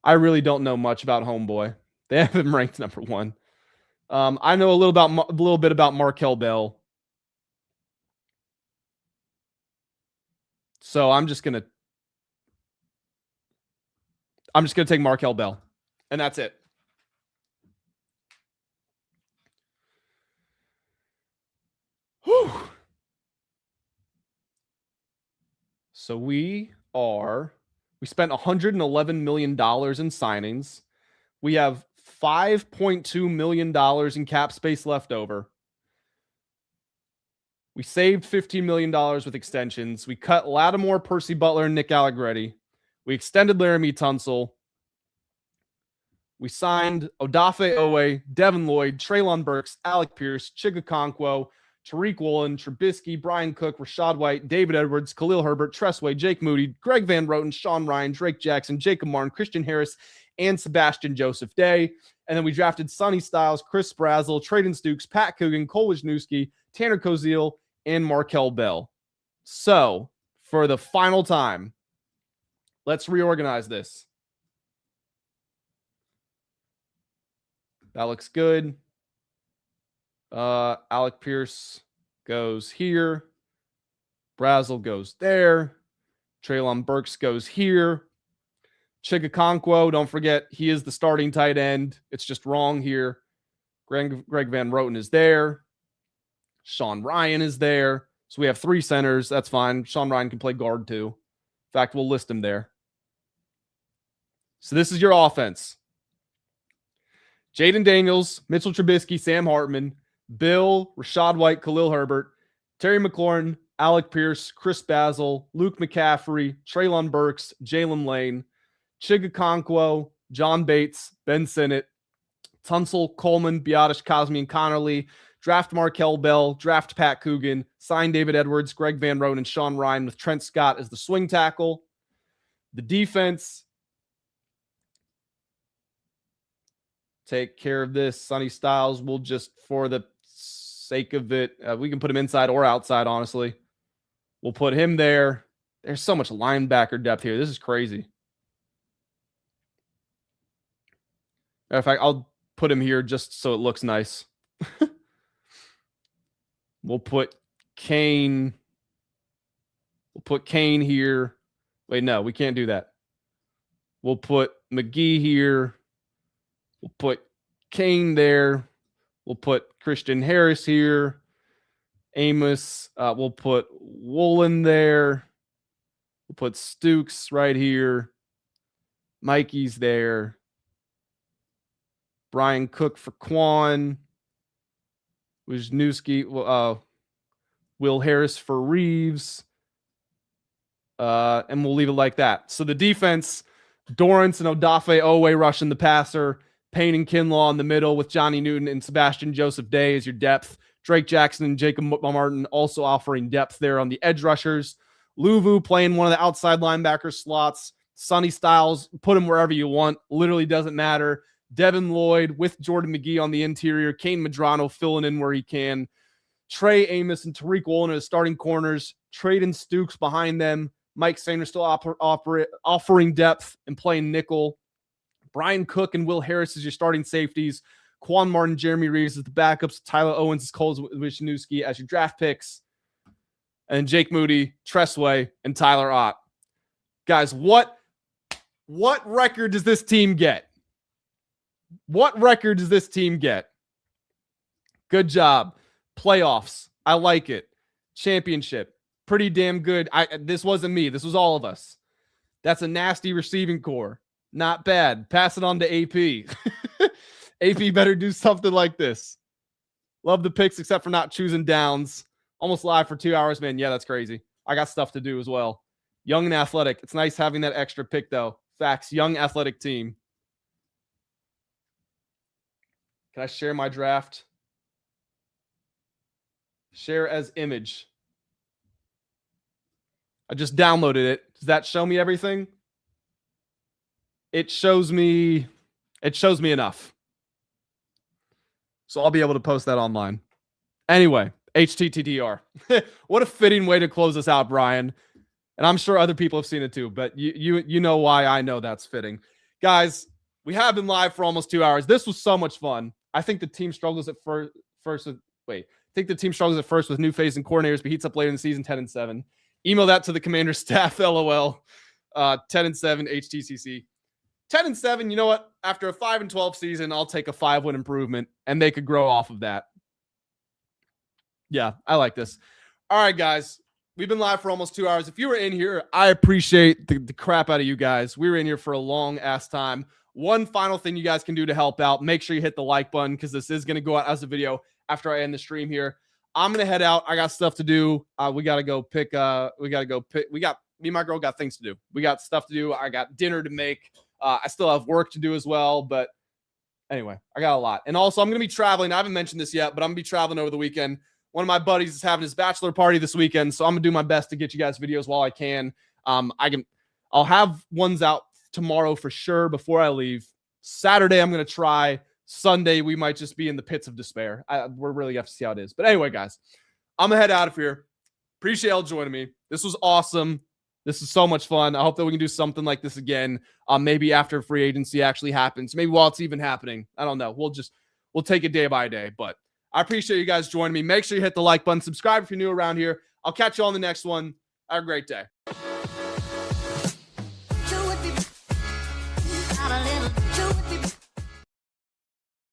I really don't know much about Homeboy. They have him ranked number 1. I know a little bit about Markel Bell. So I'm just gonna take Markel Bell, and that's it. Whew. So we spent $111 million in signings. We have $5.2 million in cap space left over. We saved $15 million with extensions. We cut Lattimore, Percy Butler, and Nick Allegretti. We extended Laramie Tunsil. We signed Odafe Oweh, Devin Lloyd, Treylon Burks, Alec Pierce, Chigakonkwo, Tariq Woolen, Trubisky, Brian Cook, Rashad White, David Edwards, Khalil Herbert, Tressway, Jake Moody, Greg Van Roten, Sean Ryan, Drake Jackson, Jacob Martin, Christian Harris, and Sebastian Joseph Day. And then we drafted Sonny Styles, Chris Brazzell, Traden Stukes, Pat Coogan, Cole Wisniewski, Tanner Koziel, and Markel Bell. So, for the final time, let's reorganize this. That looks good. Alec Pierce goes here. Brazzell goes there. Treylon Burks goes here. Chigakonkwo, don't forget, he is the starting tight end. It's just wrong here. Greg Van Roten is there. Sean Ryan is there. So we have 3 centers. That's fine. Sean Ryan can play guard too. In fact, we'll list him there. So this is your offense. Jaden Daniels, Mitchell Trubisky, Sam Hartman, Bill, Rashad White, Khalil Herbert, Terry McLaurin, Alec Pierce, Chris Brazzell, Luke McCaffrey, Treylon Burks, Jalen Lane, Chigakonkwo, John Bates, Ben Sinnott, Tunsil, Coleman, Biotish, Cosme, and Connerly. Draft Markel Bell, draft Pat Coogan, sign David Edwards, Greg Van Roten, and Sean Ryan with Trent Scott as the swing tackle. The defense, take care of this. Sonny Styles will just, for the sake of it, we can put him inside or outside, honestly. We'll put him there. There's so much linebacker depth here. This is crazy. Matter of fact, I'll put him here just so it looks nice. We'll put Kane. We'll put Kane here. Wait, no, we can't do that. We'll put McGee here. We'll put Kane there. We'll put Christian Harris here. Amos. We'll put Woolen there. We'll put Stukes right here. Mikey's there. Brian Cook for Quan. Wisniewski. Will Harris for Reeves. And we'll leave it like that. So the defense, Dorrance and Odafe Oweh rushing the passer. Payne and Kinlaw in the middle with Johnny Newton and Sebastian Joseph Day as your depth. Drake Jackson and Jacob Martin also offering depth there on the edge rushers. Luvu playing one of the outside linebacker slots. Sonny Styles, put him wherever you want. Literally doesn't matter. Devin Lloyd with Jordan McGee on the interior. Kane Medrano filling in where he can. Trey Amos and Tariq Woolen as starting corners. Traden Stukes behind them. Mike Sanders still offering depth and playing nickel. Brian Cook and Will Harris as your starting safeties. Quan Martin, Jeremy Reeves as the backups, Tyler Owens as Cole Wisniewski as your draft picks, and Jake Moody, Tressway, and Tyler Ott. Guys, what record does this team get? What record does this team get? Good job. Playoffs. I like it. Championship. Pretty damn good. This wasn't me. This was all of us. That's a nasty receiving core. Not bad. Pass it on to AP. AP better do something like this. Love the picks except for not choosing downs. Almost live for 2 hours, man. Yeah, that's crazy. I got stuff to do as well. Young and athletic. It's nice having that extra pick, though. Facts. Young athletic team. Can I share my draft? Share as image. I just downloaded it. Does that show me everything? It shows me enough. So I'll be able to post that online. Anyway, HTTTR. What a fitting way to close this out, Brian. And I'm sure other people have seen it too, but you know why I know that's fitting. Guys, we have been live for almost 2 hours. This was so much fun. I think the team struggles at first with new phase and coordinators, but heats up later in the season 10-7. Email that to the Commander's staff, LOL. 10-7 HTCC. 10-7, you know what? After a 5-12 season, I'll take a 5-win improvement, and they could grow off of that. Yeah, I like this. All right, guys. We've been live for almost 2 hours. If you were in here, I appreciate the crap out of you guys. We were in here for a long-ass time. One final thing you guys can do to help out, make sure you hit the like button because this is going to go out as a video after I end the stream here. I'm going to head out. I got stuff to do. We got to go pick. Me and my girl got things to do. We got stuff to do. I got dinner to make. I still have work to do as well. But anyway, I got a lot. And also, I'm going to be traveling. I haven't mentioned this yet, but I'm going to be traveling over the weekend. One of my buddies is having his bachelor party this weekend, so I'm going to do my best to get you guys videos while I can. I'll have ones out tomorrow for sure before I leave. Saturday, I'm going to try. Sunday, we might just be in the pits of despair. We're really going to have to see how it is. But anyway, guys, I'm going to head out of here. Appreciate y'all joining me. This was awesome. This is so much fun. I hope that we can do something like this again. Maybe after free agency actually happens. Maybe while it's even happening. I don't know. We'll take it day by day. But I appreciate you guys joining me. Make sure you hit the like button. Subscribe if you're new around here. I'll catch you on the next one. Have a great day.